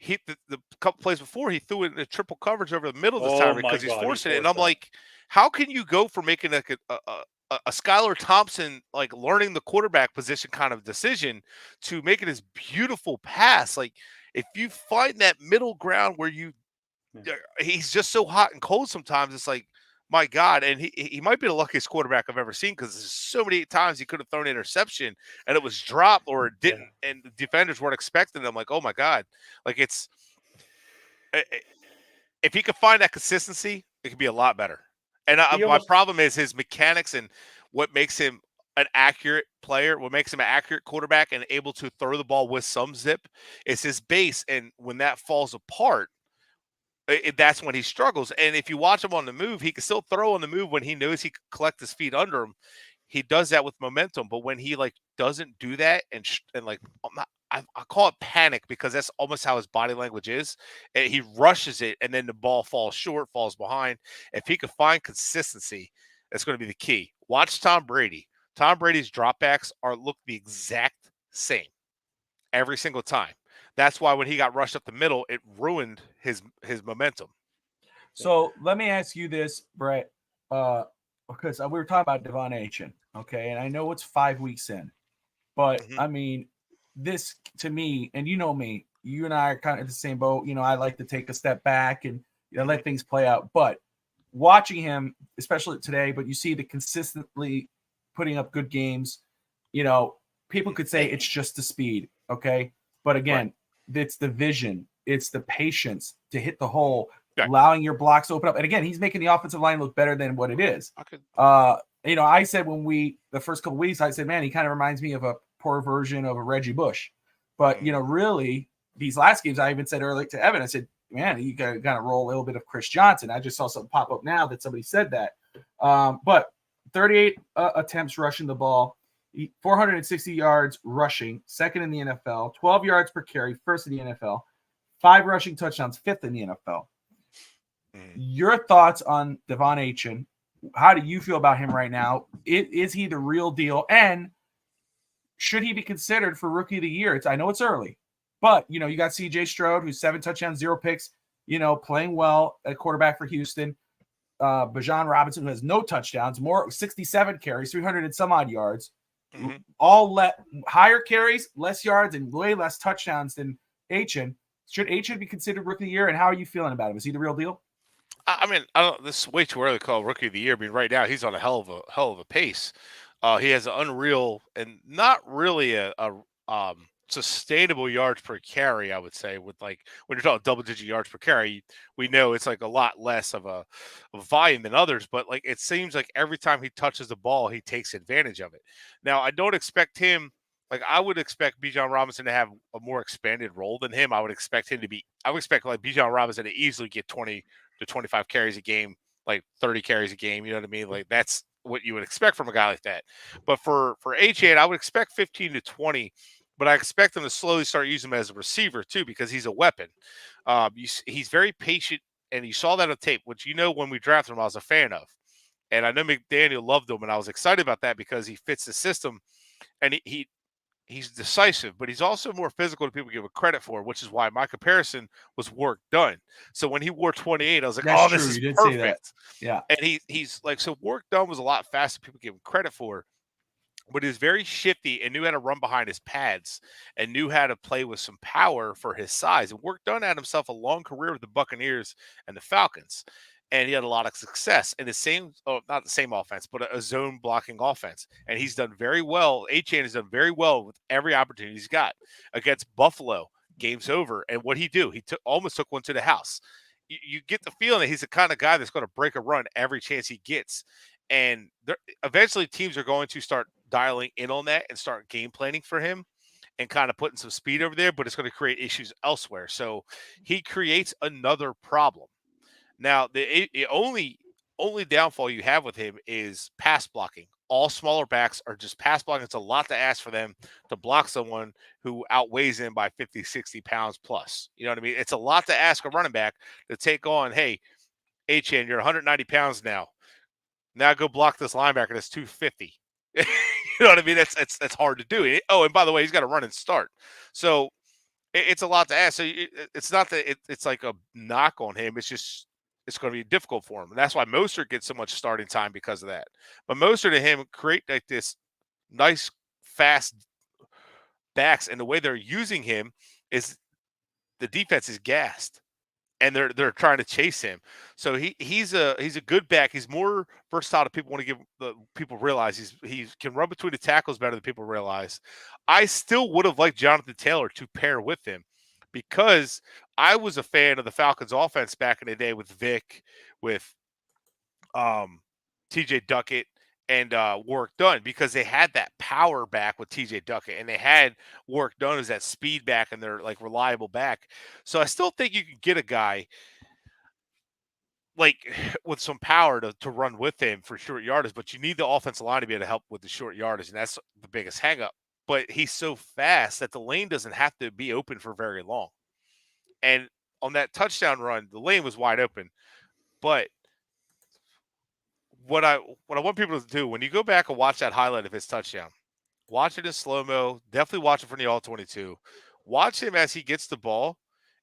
the couple plays before, he threw it in a triple coverage over the middle of the time because he's forcing it. And I'm like, how can you go for making like a Skylar Thompson, like learning the quarterback position kind of decision to making this beautiful pass? Like, if you find that middle ground where he's just so hot and cold sometimes, it's like, my God, and he might be the luckiest quarterback I've ever seen because there's so many times he could have thrown an interception and it was dropped or it didn't, and the defenders weren't expecting them. Like, oh my God, like if he could find that consistency, it could be a lot better. And my problem is his mechanics and what makes him an accurate player, what makes him an accurate quarterback and able to throw the ball with some zip is his base. And when that falls apart, that's when he struggles. And if you watch him on the move, he can still throw on the move when he knows he can collect his feet under him. He does that with momentum. But when he like doesn't do that and like I call it panic because that's almost how his body language is. And he rushes it, and then the ball falls short, falls behind. If he could find consistency, that's going to be the key. Watch Tom Brady. Tom Brady's dropbacks look the exact same every single time. That's why when he got rushed up the middle, it ruined his momentum. So let me ask you this, Brett, because we were talking about Devon Achane, okay, and I know it's 5 weeks in, but I mean, this to me, and you know me, you and I are kind of in the same boat. You know, I like to take a step back and let things play out. But watching him, especially today, but you see the consistently putting up good games. You know, people could say it's just the speed, okay, but again, it's the vision, it's the patience to hit the hole, allowing your blocks to open up. And again, he's making the offensive line look better than what it is. You know, I said the first couple of weeks, I said, man, he kind of reminds me of a poor version of a Reggie Bush. But, you know, really, these last games, I even said earlier to Evan, I said, man, you got to roll a little bit of Chris Johnson. I just saw something pop up now that somebody said that. But 38 attempts rushing the ball, 460 yards rushing, second in the NFL, 12 yards per carry, first in the NFL, 5 rushing touchdowns, fifth in the NFL. Your thoughts on Devon Achane? How do you feel about him right now? Is he the real deal? And should he be considered for Rookie of the Year? I know it's early, but, you know, you got C.J. Stroud, who's 7 touchdowns, 0 picks, you know, playing well at quarterback for Houston. Bijan Robinson, who has no touchdowns, 67 carries, 300 and some odd yards. All higher carries, less yards, and way less touchdowns than Achane. Should Achane be considered Rookie of the Year? And how are you feeling about him? Is he the real deal? I mean, this is way too early to call Rookie of the Year. I mean, right now he's on a hell of a pace. He has an unreal and not really a sustainable yards per carry, I would say. With like when you're talking double-digit yards per carry, we know it's like a lot less of a volume than others. But like it seems like every time he touches the ball, he takes advantage of it. Now, I don't expect him. Like I would expect Bijan Robinson to have a more expanded role than him. I would expect like Bijan Robinson to easily get 20 to 25 carries a game, like 30 carries a game. You know what I mean? Like that's what you would expect from a guy like that. But for Achane, I would expect 15 to 20, but I expect him to slowly start using him as a receiver too, because he's a weapon. He's very patient, and you saw that on tape, which, you know, when we drafted him, I was a fan of. And I know McDaniel loved him, and I was excited about that because he fits the system, and he's decisive, but he's also more physical than people give him credit for, which is why my comparison was Work Done. So when he wore 28, I was like, That's true. This is you did perfect. Say that. Yeah. And he's like, so Work Done was a lot faster than people give him credit for, but he was very shifty and knew how to run behind his pads and knew how to play with some power for his size. And Work Done had himself a long career with the Buccaneers and the Falcons. And he had a lot of success in the same, not the same offense, but a zone blocking offense. And he's done very well. Achane has done very well with every opportunity he's got. Against Buffalo, game's over. And what he do? He almost took one to the house. You get the feeling that he's the kind of guy that's going to break a run every chance he gets. And eventually teams are going to start dialing in on that and start game planning for him and kind of putting some speed over there, but it's going to create issues elsewhere. So he creates another problem. Now, the only downfall you have with him is pass blocking. All smaller backs are just pass blocking. It's a lot to ask for them to block someone who outweighs him by 50, 60 pounds plus. You know what I mean? It's a lot to ask a running back to take on, hey, Achane, you're 190 pounds now. Now go block this linebacker that's 250. You know what I mean? That's hard to do. Oh, and by the way, he's got to run and start. So it's a lot to ask. So it's not that it's like a knock on him. It's just it's going to be difficult for him. And that's why Mostert gets so much starting time because of that. But Mostert and him create like this nice, fast backs. And the way they're using him is the defense is gassed. And they're trying to chase him. So he's a good back. He's more versatile than people want to give the people realize. He can run between the tackles better than people realize. I still would have liked Jonathan Taylor to pair with him, because I was a fan of the Falcons offense back in the day with Vic, with TJ Duckett, and Warwick Dunn, because they had that power back with TJ Duckett, and they had Warwick Dunn as that speed back and they're like reliable back. So I still think you can get a guy like with some power to run with him for short yardage, but you need the offensive line to be able to help with the short yardage, and that's the biggest hang up. But he's so fast that the lane doesn't have to be open for very long. And on that touchdown run, the lane was wide open. But what I want people to do when you go back and watch that highlight of his touchdown, watch it in slow-mo, definitely watch it from the all-22. Watch him as he gets the ball,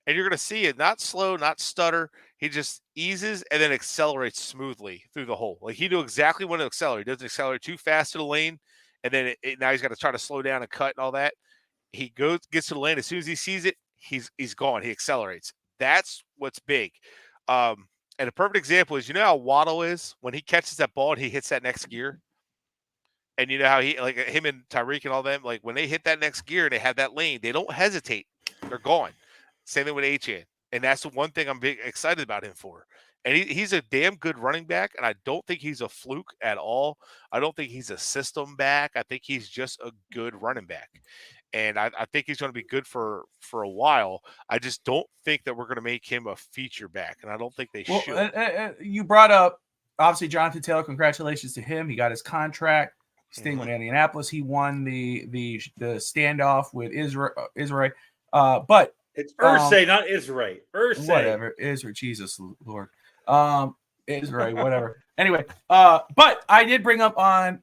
and you're going to see it not slow, not stutter. He just eases and then accelerates smoothly through the hole. Like, he knew exactly when to accelerate. He doesn't accelerate too fast to the lane, and then now he's got to try to slow down and cut and all that. He gets to the lane. As soon as he sees it, he's gone. He accelerates. That's what's big. And a perfect example is, you know how Waddle is when he catches that ball and he hits that next gear? And you know how he, like him and Tyreek and all them, like when they hit that next gear and they have that lane, they don't hesitate. They're gone. Same thing with Achane. And that's the one thing I'm big excited about him for. And he's a damn good running back, and I don't think he's a fluke at all. I don't think he's a system back. I think he's just a good running back. And I think he's going to be good for a while. I just don't think that we're going to make him a feature back, and I don't think they should. You brought up, obviously, Jonathan Taylor. Congratulations to him. He got his contract. Staying with Indianapolis. He won the standoff with Israel. But it's Irsay, not Israel. Irsay. Whatever. Israel. Jesus Lord. Israel, whatever. Anyway, but I did bring up on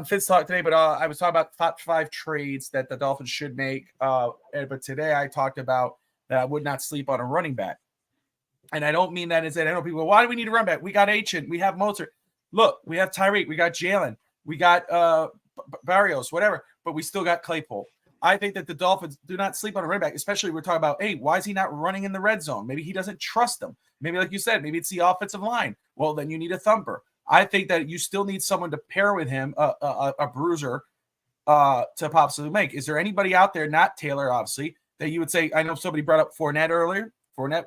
Fitz Talk today, but I was talking about top 5 trades that the Dolphins should make. But today I talked about that I would not sleep on a running back. And I don't mean that as I know people go, why do we need a running back? We got Achane, we have Mozart. Look, we have Tyreek, we got Jalen, we got Barrios, whatever, but we still got Claypool. I think that the Dolphins do not sleep on a running back, especially we're talking about, hey, why is he not running in the red zone? Maybe he doesn't trust them. Maybe, like you said, maybe it's the offensive line. Well, then you need a thumper. I think that you still need someone to pair with him, a bruiser, to possibly make. Is there anybody out there, not Taylor, obviously, that you would say? I know somebody brought up Fournette earlier. Fournette,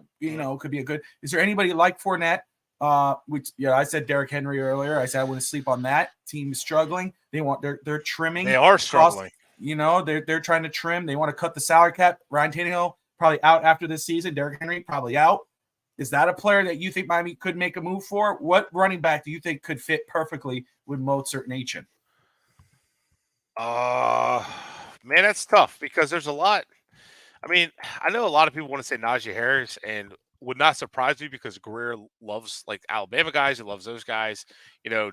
could be a good. Is there anybody like Fournette? I said Derrick Henry earlier. I said I wouldn't sleep on that. Team is struggling. They're trimming. They are struggling. They're trying to trim. They want to cut the salary cap. Ryan Tannehill probably out after this season. Derrick Henry probably out. Is that a player that you think Miami could make a move for? What running back do you think could fit perfectly with Mozart and Achane? Man, that's tough because there's a lot. I mean, I know a lot of people want to say Najee Harris, and would not surprise me because Greer loves like Alabama guys. He loves those guys.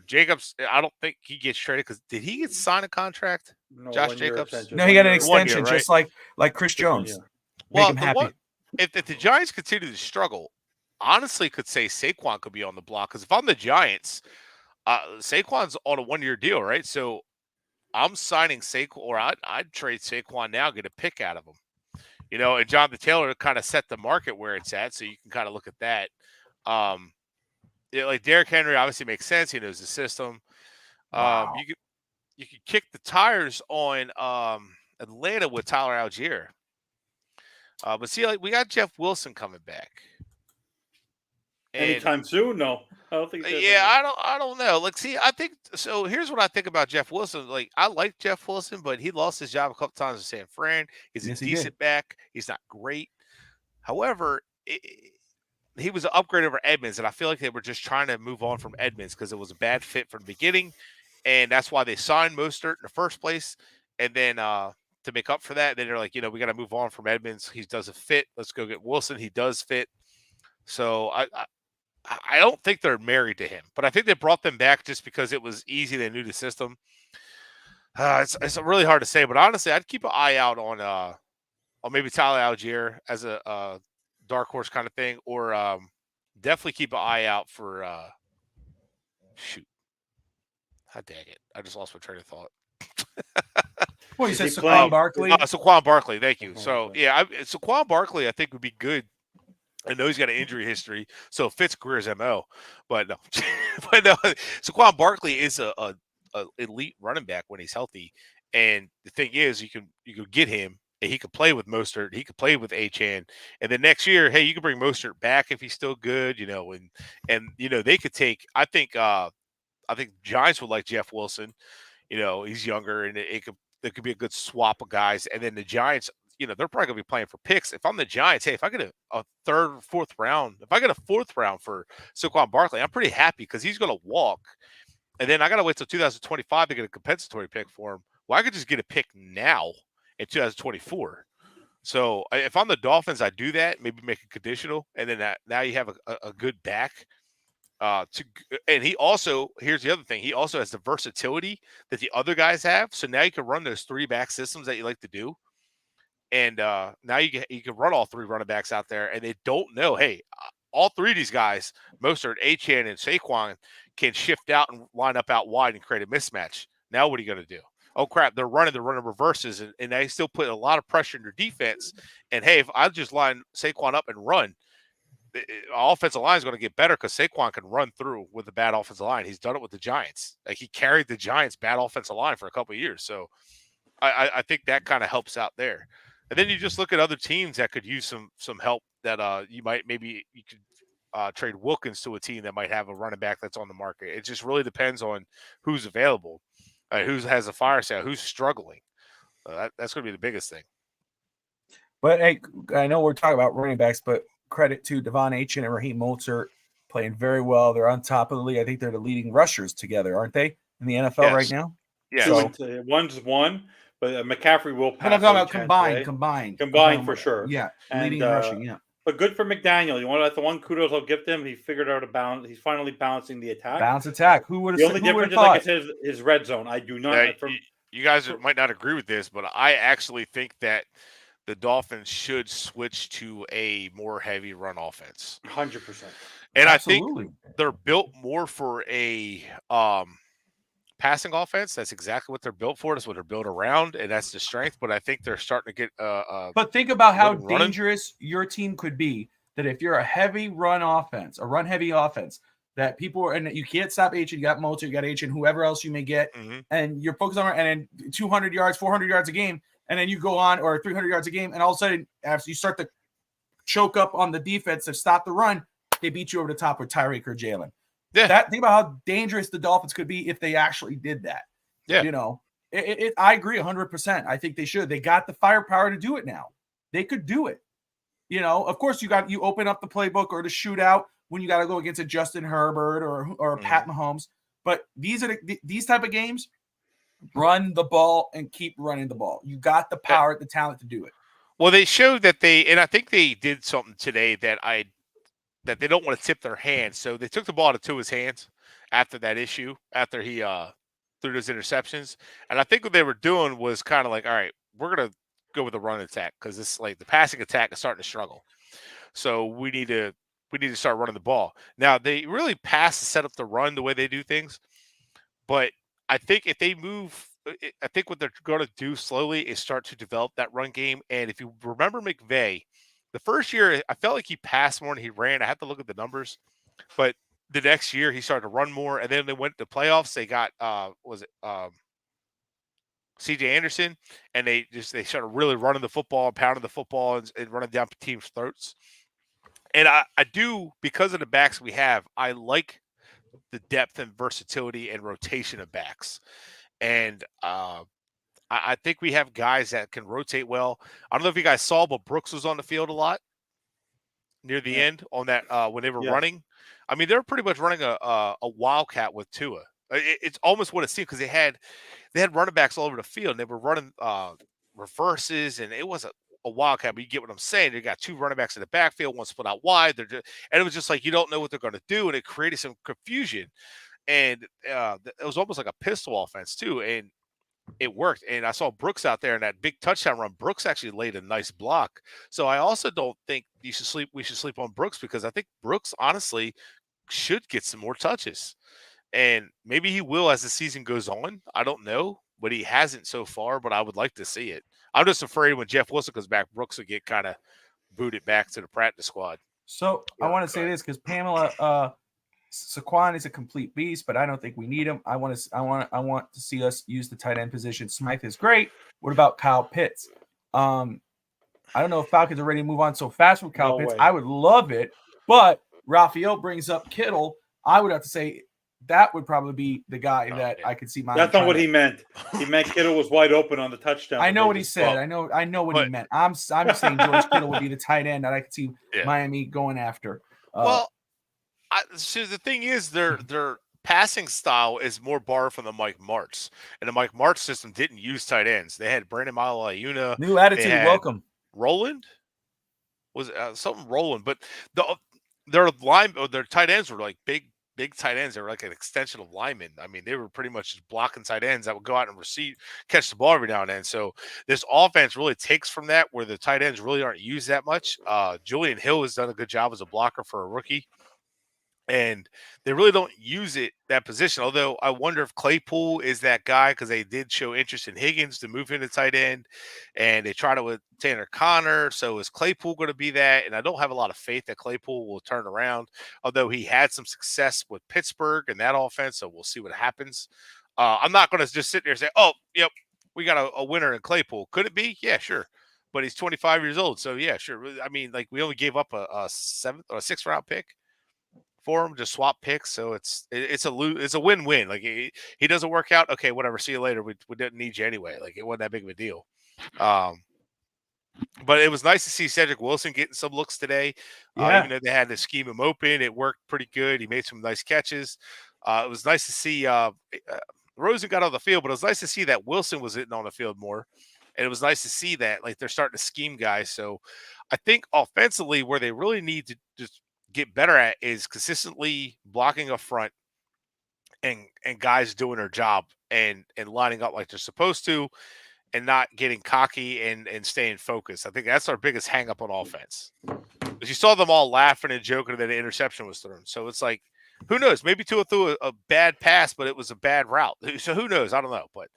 Jacobs, I don't think he gets traded because did he get signed a contract? No, Josh Jacobs? No, he got an extension, year, right? just like Chris Jones. Make him happy. If the Giants continue to struggle, honestly could say Saquon could be on the block because if I'm the Giants, Saquon's on a 1-year deal, right? So I'm signing Saquon, or I'd trade Saquon now, get a pick out of him. And Jonathan Taylor kind of set the market where it's at, so you can kind of look at that. Like Derrick Henry obviously makes sense. He knows the system. Wow. You could kick the tires on Atlanta with Tyler Algier. But see, like we got Jeff Wilson coming back. Anytime soon? No, I don't think. I don't know. Like, see, I think so. Here's what I think about Jeff Wilson. Like, I like Jeff Wilson, but he lost his job a couple times in San Fran. He's a decent back. He's not great. However, he was an upgrade over Edmonds, and I feel like they were just trying to move on from Edmonds because it was a bad fit from the beginning, and that's why they signed Mostert in the first place. And then to make up for that, then they're like, we got to move on from Edmonds. He doesn't fit. Let's go get Wilson. He does fit. So I don't think they're married to him, but I think they brought them back just because it was easy. They knew the system. It's really hard to say, but honestly, I'd keep an eye out on maybe Tyler Algier as a dark horse kind of thing, or definitely keep an eye out for shoot. Dang it. I just lost my train of thought. Well, you said Saquon Barkley. Saquon Barkley, thank you. So, yeah, Saquon Barkley I think would be good. I know he's got an injury history, so it fits Greer's MO. But no, Saquon Barkley is a elite running back when he's healthy. And the thing is, you could get him, and he could play with Mostert, he could play with Achane, and then next year, hey, you can bring Mostert back if he's still good, and they could take. I think I think Giants would like Jeff Wilson. He's younger, and it could be a good swap of guys. And then the Giants, they're probably gonna be playing for picks. If I'm the Giants, hey, if I get a third, fourth round, if I get a fourth round for Saquon Barkley, I'm pretty happy because he's gonna walk. And then I gotta wait till 2025 to get a compensatory pick for him. Well, I could just get a pick now in 2024. So if I'm the Dolphins, I do that, maybe make it conditional, and then now you have a good back. And he also, here's the other thing, he also has the versatility that the other guys have. So now you can run those 3-back systems that you like to do. And now you can run all 3 running backs out there, and they don't know, hey, all 3 of these guys, Mostert, Achane, and Saquon, can shift out and line up out wide and create a mismatch. Now what are you going to do? Oh, crap, they're running reverses, and they still put a lot of pressure in their defense. And, hey, if I just line Saquon up and run, the offensive line is going to get better because Saquon can run through with a bad offensive line. He's done it with the Giants. Like, he carried the Giants' bad offensive line for a couple of years. So I think that kind of helps out there. And then you just look at other teams that could use some help that you could trade Wilkins to a team that might have a running back that's on the market. It just really depends on who's available, who has a fire sale, who's struggling. That's going to be the biggest thing. But hey, I know we're talking about running backs, but credit to Devon Achane and Raheem Mostert playing very well. They're on top of the league. I think they're the leading rushers together, aren't they, in the NFL right now? Yeah. So, one's one, but McCaffrey will pass. I'm talking about combined for sure. Yeah, leading rushing. Yeah. But good for McDaniel. You want to let the one kudos I'll give him. He figured out a balance. He's finally balancing the attack. Balance attack. Who would have? The only difference is, like I said, is red zone. I do not. You guys might not agree with this, but I actually think that the Dolphins should switch to a more heavy run offense. 100%. And absolutely. I think they're built more for a passing offense. That's exactly what they're built for. That's what they're built around, and that's the strength. But I think they're starting to get but think about how dangerous your team could be, that if you're a heavy run offense, a run-heavy offense, that people are, and you can't stop H, you got Mostert, you got H, and whoever else you may get, and you're focused on, and then 200 yards, 400 yards a game, and then you go on, or 300 yards a game, and all of a sudden, after you start to choke up on the defense to stop the run, they beat you over the top with Tyreek or Jalen. Yeah. Think about how dangerous the Dolphins could be if they actually did that. Yeah. You know, I agree 100%. I think they should. They got the firepower to do it now. They could do it. You know, of course, you open up the playbook or the shootout when you got to go against a Justin Herbert or Pat Mahomes. But these are these type of games, run the ball and keep running the ball. You got the power, the talent to do it. Well, they showed that and I think they did something today that they don't want to tip their hands. So they took the ball out of Tua's hands after that issue, after he threw those interceptions. And I think what they were doing was kind of like, all right, we're going to go with the run attack because it's like the passing attack is starting to struggle. So we need to start running the ball. Now, they really pass to set up the run the way they do things. But I think if they move, I think what they're going to do slowly is start to develop that run game. And if you remember McVay, the first year, I felt like he passed more than he ran. I have to look at the numbers. But the next year, he started to run more. And then they went to playoffs. They got, C.J. Anderson. And they started really running the football and pounding the football and running down teams' throats. And I do, because of the backs we have, I like the depth and versatility and rotation of backs. And I think we have guys that can rotate well. I don't know if you guys saw, but Brooks was on the field a lot near the end on that when they were running. I mean, they were pretty much running a wildcat with Tua. It's almost what it seemed because they had running backs all over the field and they were running reverses, and it was a wildcat. But you get what I'm saying. They got 2 running backs in the backfield, one split out wide. And it was just like you don't know what they're going to do, and it created some confusion. And it was almost like a pistol offense too, and it worked. And I saw Brooks out there in that big touchdown run. Brooks actually laid a nice block. So I also don't think we should sleep on Brooks, because I think Brooks honestly should get some more touches. And maybe he will as the season goes on. I don't know, but he hasn't so far, but I would like to see it. I'm just afraid when Jeff Wilson comes back, Brooks will get kind of booted back to the practice squad. So I want to say this because Pamela, Saquon is a complete beast, but I don't think we need him. I want to see us use the tight end position. Smythe is great. What about Kyle Pitts? I don't know if Falcons are ready to move on so fast with Kyle Pitts. I would love it, but Raphael brings up Kittle. I would have to say that would probably be the guy that I could see. That's not what he meant. He meant Kittle was wide open on the touchdown. I know what he said. I know what he meant. I'm saying George Kittle would be the tight end that I could see Miami going after. So the thing is, their passing style is more borrowed from the Mike Martz, and the Mike Martz system didn't use tight ends. They had Brandon Malayuna. New attitude, welcome. Roland was something Roland, but their tight ends were like big tight ends. They were like an extension of linemen. I mean, they were pretty much just blocking tight ends that would go out and catch the ball every now and then. So this offense really takes from that, where the tight ends really aren't used that much. Julian Hill has done a good job as a blocker for a rookie. And they really don't use that position. Although I wonder if Claypool is that guy, because they did show interest in Higgins to move into tight end, and they tried it with Tanner Connor. So is Claypool going to be that? And I don't have a lot of faith that Claypool will turn around, although he had some success with Pittsburgh and that offense. So we'll see what happens. I'm not going to just sit there and say, oh, yep, we got a winner in Claypool. Could it be? Yeah, sure. But he's 25 years old. So yeah, sure. I mean, like, we only gave up a 7th or a 6th round pick for him, just swap picks, so it's a win-win. Like, he doesn't work out, okay, whatever, see you later. We didn't need you anyway. Like, it wasn't that big of a deal. But it was nice to see Cedric Wilson getting some looks today. Even though they had to scheme him open, it worked pretty good. He made some nice catches. It was nice to see Rosen got on the field, but it was nice to see that Wilson was hitting on the field more. And it was nice to see that, like, they're starting to scheme guys. So I think offensively, where they really need to just get better at is consistently blocking up front and guys doing their job and lining up like they're supposed to, and not getting cocky and staying focused. I think that's our biggest hang up on offense. Because you saw them all laughing and joking that an interception was thrown. So it's like, who knows? Maybe Tua threw a bad pass, but it was a bad route. So who knows? I don't know. But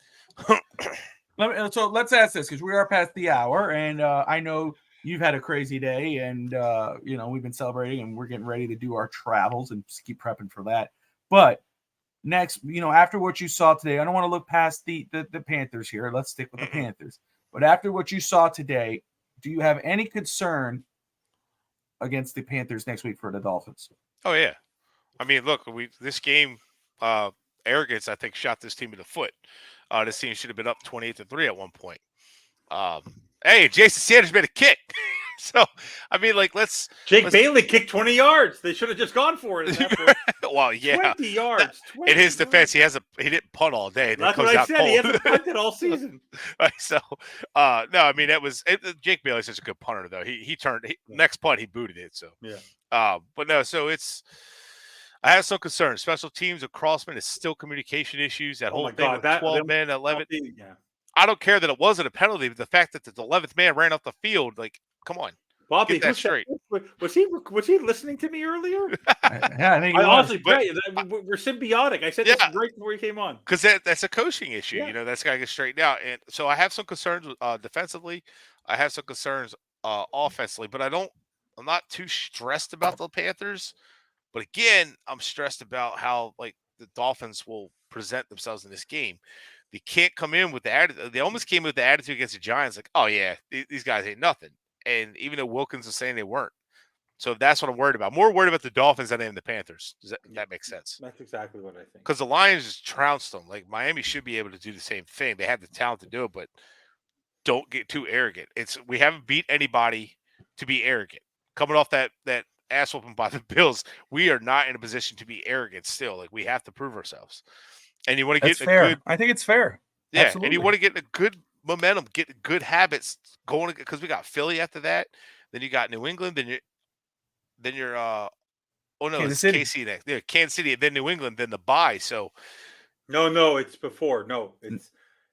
so let's ask this, because we are past the hour, and I know you've had a crazy day, and we've been celebrating, and we're getting ready to do our travels and just keep prepping for that. But next, after what you saw today, I don't want to look past the Panthers here. Let's stick with the Panthers. But after what you saw today, do you have any concern against the Panthers next week for the Dolphins? Oh yeah, I mean, look, this game, arrogance, I think, shot this team in the foot. This team should have been up 28-3 at one point. Hey, Jason Sanders made a kick. So, I mean, like, Jake Bailey kicked 20 yards. They should have just gone for it. Well, yeah. 20 yards. 20 in his defense, he didn't punt all day. That's what I said. Cold. He hasn't punted all season. Right, so, no, I mean, Jake Bailey's such a good punter, though. Next punt, he booted it. So, yeah. But no, so I have some concerns. Special teams with Crossman is still communication issues. That whole thing with 12 men, 11. Yeah. I don't care that it wasn't a penalty, but the fact that the 11th man ran off the field, like, come on, Bobby, get that straight. Was he listening to me earlier? Yeah, I think I honestly pray we're symbiotic. I said this right before he came on, because that's a coaching issue. Yeah. That's got to get straightened out. And so I have some concerns defensively. I have some concerns offensively, but I'm not too stressed about the Panthers. But again, I'm stressed about how, like, the Dolphins will present themselves in this game. They can't come in with the attitude. They almost came with the attitude against the Giants, like, oh yeah, these guys ain't nothing. And even though Wilkins was saying they weren't. So that's what I'm worried about. More worried about the Dolphins than I am the Panthers. Does that make sense? That's exactly what I think. Because the Lions just trounced them. Like, Miami should be able to do the same thing. They have the talent to do it, but don't get too arrogant. We haven't beat anybody to be arrogant. Coming off that ass whooping by the Bills, we are not in a position to be arrogant still. Like, we have to prove ourselves. And you want to get fair. I think it's fair. Yeah, absolutely. And you want to get a good momentum, get good habits going, because we got Philly after that. Then you got New England. Then you're Kansas City. KC next. Yeah, Kansas City, then New England, then the bye. So no, it's before. No, it's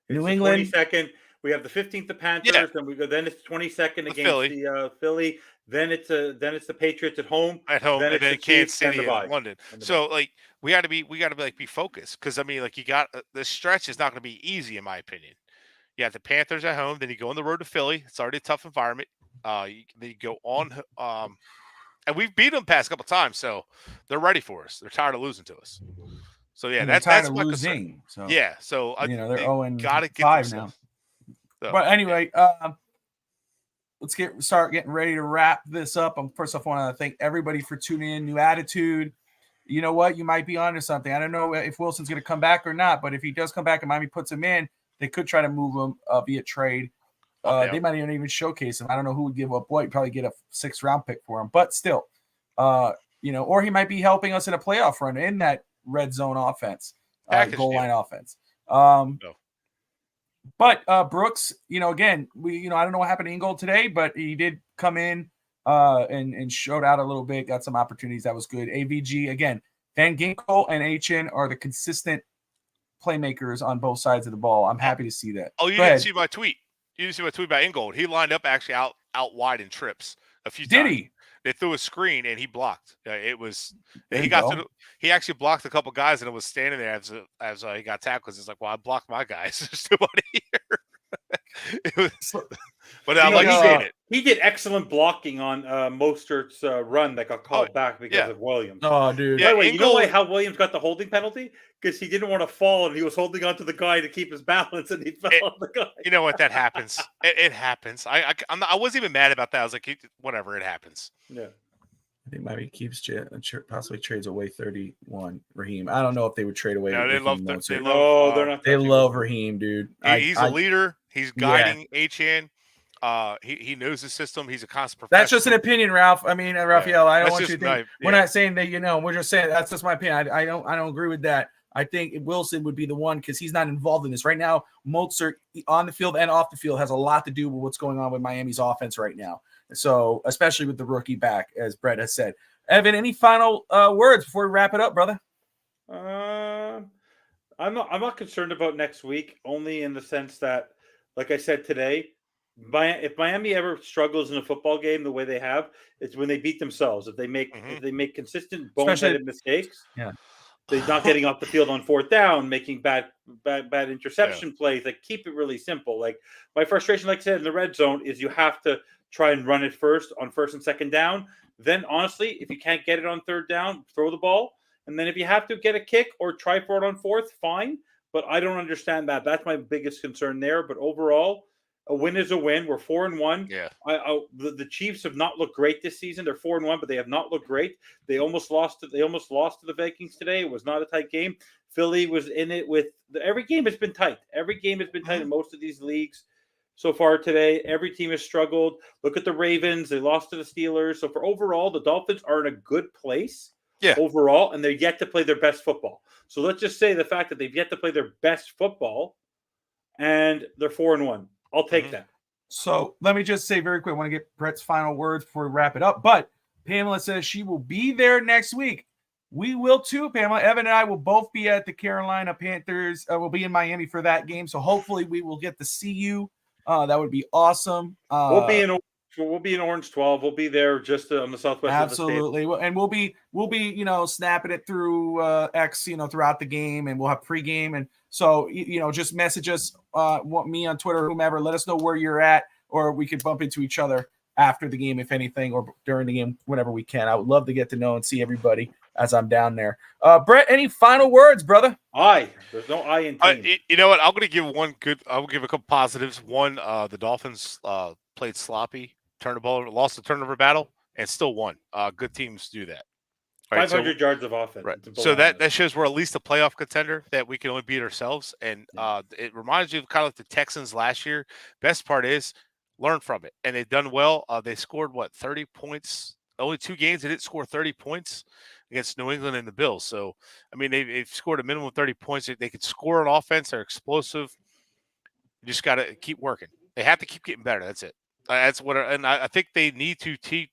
New England. 22nd. We have the 15th, the Panthers, and we go. Then it's 22nd against the Philly. Then it's the Patriots at home. Then and then Kansas City and London. So, like, we got to be focused, because I mean, like, you got this stretch is not going to be easy, in my opinion. You got the Panthers at home, then you go on the road to Philly. It's already a tough environment. Then you go on, and we've beat them past a couple times, so they're ready for us. They're tired of losing to us. So yeah, that's my concern. So yeah, so they're 0-5 now. So, but anyway, let's start getting ready to wrap this up. First off, I want to thank everybody for tuning in. New attitude. you know what? You might be onto something. I don't know if Wilson's going to come back or not, but if he does come back and Miami puts him in, they could try to move him via trade. They might even showcase him. I don't know who would give up what. Probably get a 6th round pick for him, but still, or he might be helping us in a playoff run in that red zone offense, goal line offense. But Brooks, again, I don't know what happened to Ingold today, but he did come in and showed out a little bit, got some opportunities. That was good. AVG, again, Van Ginkel and HN are the consistent playmakers on both sides of the ball. I'm happy to see that. Oh, you didn't see my tweet. You didn't see my tweet about Ingold. He lined up actually out wide in trips a few times. Did he? They threw a screen and he blocked. It was he actually blocked a couple guys and it was standing there as he got tackled. It's like, well, I blocked my guys. There's nobody here. It was, but I like seeing it. He did excellent blocking on Mostert's run that got called back because of Williams. Oh, dude. By the way, you know how Williams got the holding penalty? Because he didn't want to fall and he was holding onto the guy to keep his balance and he fell on the guy. You know what? That happens. It happens. I wasn't even mad about that. I was like, whatever, it happens. Yeah. I think Miami keeps possibly trades away 31. Raheem. I don't know if they would trade away. No, they love. They love Raheem, dude. He's a leader. He's guiding HN. He knows the system. He's a constant professional. That's just an opinion, Ralph. I mean, Raphael. I don't want you to think we're not saying that. We're just saying that's just my opinion. I don't agree with that. I think Wilson would be the one because he's not involved in this right now. Mozart on the field and off the field has a lot to do with what's going on with Miami's offense right now. So, especially with the rookie back, as Brett has said. Evan, any final words before we wrap it up, brother? I'm not concerned about next week, only in the sense that, like I said today, if Miami ever struggles in a football game the way they have, it's when they beat themselves. If they make consistent boneheaded mistakes, they're not getting off the field on 4th down, making bad interception plays. Like, keep it really simple. Like, my frustration, like I said, in the red zone is you have to try and run it first on 1st and 2nd down. Then, honestly, if you can't get it on 3rd down, throw the ball. And then if you have to get a kick or try for it on 4th, fine. But I don't understand that. That's my biggest concern there. But overall, a win is a win. We're 4-1. Yeah. The Chiefs have not looked great this season. They're 4-1, but they have not looked great. They almost lost to the Vikings today. It was not a tight game. Philly was in it with every game has been tight. Every game has been tight in most of these leagues so far today. Every team has struggled. Look at the Ravens. They lost to the Steelers. So for overall, the Dolphins are in a good place. Yeah. Overall, and they're yet to play their best football. So let's just say the fact that they've yet to play their best football and they're 4-1. I'll take that. So let me just say very quick. I want to get Brett's final words before we wrap it up. But Pamela says she will be there next week. We will too, Pamela. Evan and I will both be at the Carolina Panthers. We'll be in Miami for that game. So hopefully we will get to see you. That would be awesome. We'll be in Orange 12. We'll be there just on the southwest. Absolutely, and we'll be snapping it through X, throughout the game, and we'll have pregame, and so just message us, me on Twitter, whomever. Let us know where you're at, or we could bump into each other after the game, if anything, or during the game, whenever we can. I would love to get to know and see everybody as I'm down there. Brett, any final words, brother? There's no I in team. You know what? I'm going to give I'll give a couple positives. One, the Dolphins played sloppy. Lost the turnover battle, and still won. Good teams do that. Right, 500 yards of offense. Right. So that shows we're at least a playoff contender, that we can only beat ourselves. And it reminds you of kind of like the Texans last year. Best part is learn from it. And they've done well. They scored, 30 points? Only 2 games they didn't score 30 points against New England and the Bills. So, I mean, they've scored a minimum of 30 points. They could score on offense. They're explosive. You just got to keep working. They have to keep getting better. That's it. And I think they need to treat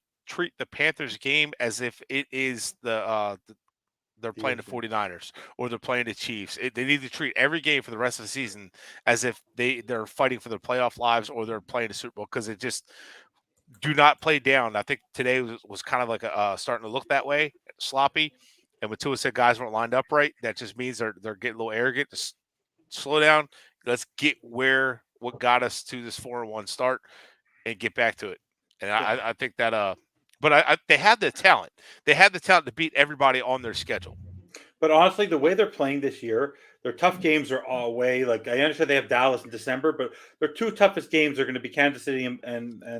the Panthers game as if it is they're playing the 49ers or they're playing the Chiefs. They need to treat every game for the rest of the season as if they're fighting for their playoff lives or they're playing the Super Bowl, because it just do not play down. I think today was kind of like starting to look that way, sloppy. And when Tua said guys weren't lined up right, that just means they're getting a little arrogant. Just slow down. Let's get what got us to this 4-1 start and get back to it. And I think that but they have the talent. They have the talent to beat everybody on their schedule. But honestly, the way they're playing this year, their tough games are all away. Like, I understand they have Dallas in December, but their 2 toughest games are going to be Kansas City and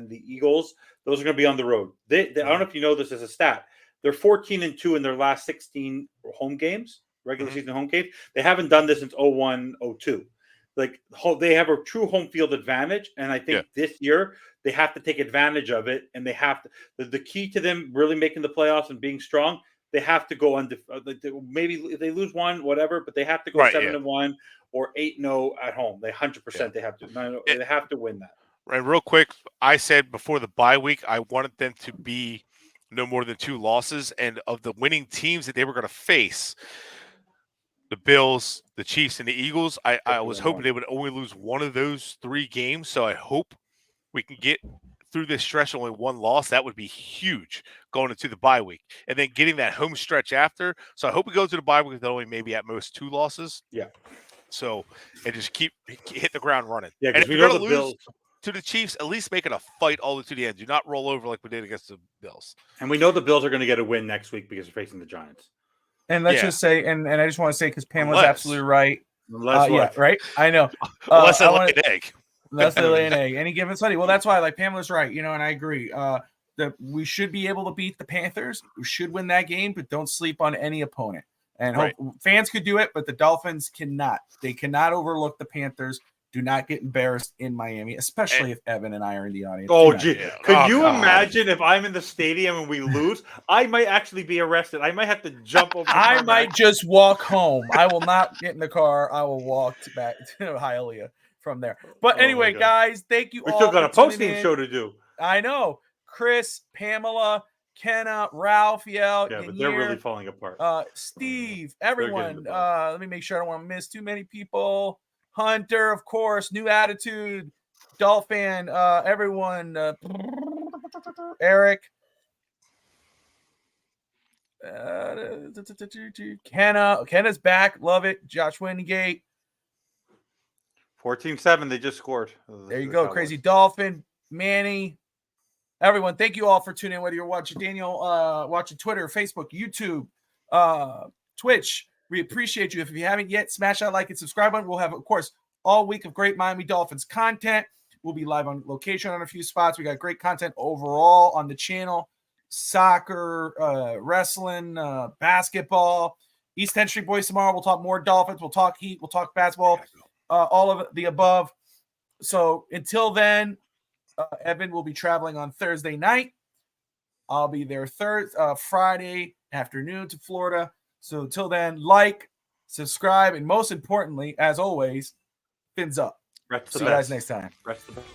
the Eagles. Those are going to be on the road. I don't know if you know this as a stat. They're 14-2 in their last 16 home games, regular season home games. They haven't done this since 01-02. Like they have a true home field advantage, and I think this year they have to take advantage of it. And they have to. The key to them really making the playoffs and being strong, they have to go maybe they lose one, whatever, but they have to go 7-1 or 8-0 at home. They 100% they have to. They have to win that. Right, real quick, I said before the bye week I wanted them to be no more than 2 losses, and of the winning teams that they were going to face, the Bills, the Chiefs, and the Eagles, I was hoping they would only lose one of those 3 games. So I hope we can get through this stretch only 1 loss. That would be huge going into the bye week, and then getting that home stretch after. So I hope we go to the bye week with only maybe at most 2 losses. Yeah. So and just hit the ground running. Yeah, and if we you're know going the to lose Bills to the Chiefs, at least make it a fight all the way to the end. Do not roll over like we did against the Bills. And we know the Bills are going to get a win next week because they're facing the Giants. And let's just say, and I just want to say, because Pamela's absolutely right. Right. I know. Unless they lay an egg. Unless they lay an egg. Any given Sunday. Well, that's why, like, Pamela's right, and I agree. That we should be able to beat the Panthers. We should win that game, but don't sleep on any opponent. And fans could do it, but the Dolphins cannot. They cannot overlook the Panthers. Do not get embarrassed in Miami, especially if Evan and I are in the audience. Oh, gee. Could you imagine if I'm in the stadium and we lose? I might actually be arrested. I might have to jump over. I might just walk home. I will not get in the car. I will walk back to Hialeah from there. But anyway, guys, thank you all. We still got a post-game show to do. I know. Chris, Pamela, Kenna, Ralph, but they're really falling apart. Steve, everyone. Let me make sure I don't want to miss too many people. Hunter, of course, New Attitude, Dolphin, everyone, Eric, Kenna's back, love it. Josh Wingate, 14-7, they just scored. There you go, Crazy Dolphin, Manny, everyone. Thank you all for tuning in. Whether you're watching Daniel, watching Twitter, Facebook, YouTube, Twitch. We appreciate you. If you haven't yet, smash that like and subscribe button. We'll have, of course, all week of great Miami Dolphins content. We'll be live on location on a few spots. We got great content overall on the channel. Soccer, wrestling, basketball. East 10th Street Boys tomorrow. We'll talk more Dolphins. We'll talk Heat. We'll talk basketball. All of the above. So until then, Evan will be traveling on Thursday night. I'll be there Friday afternoon to Florida. So until then, like, subscribe, and most importantly, as always, fins up. See you guys next time. Rest the best.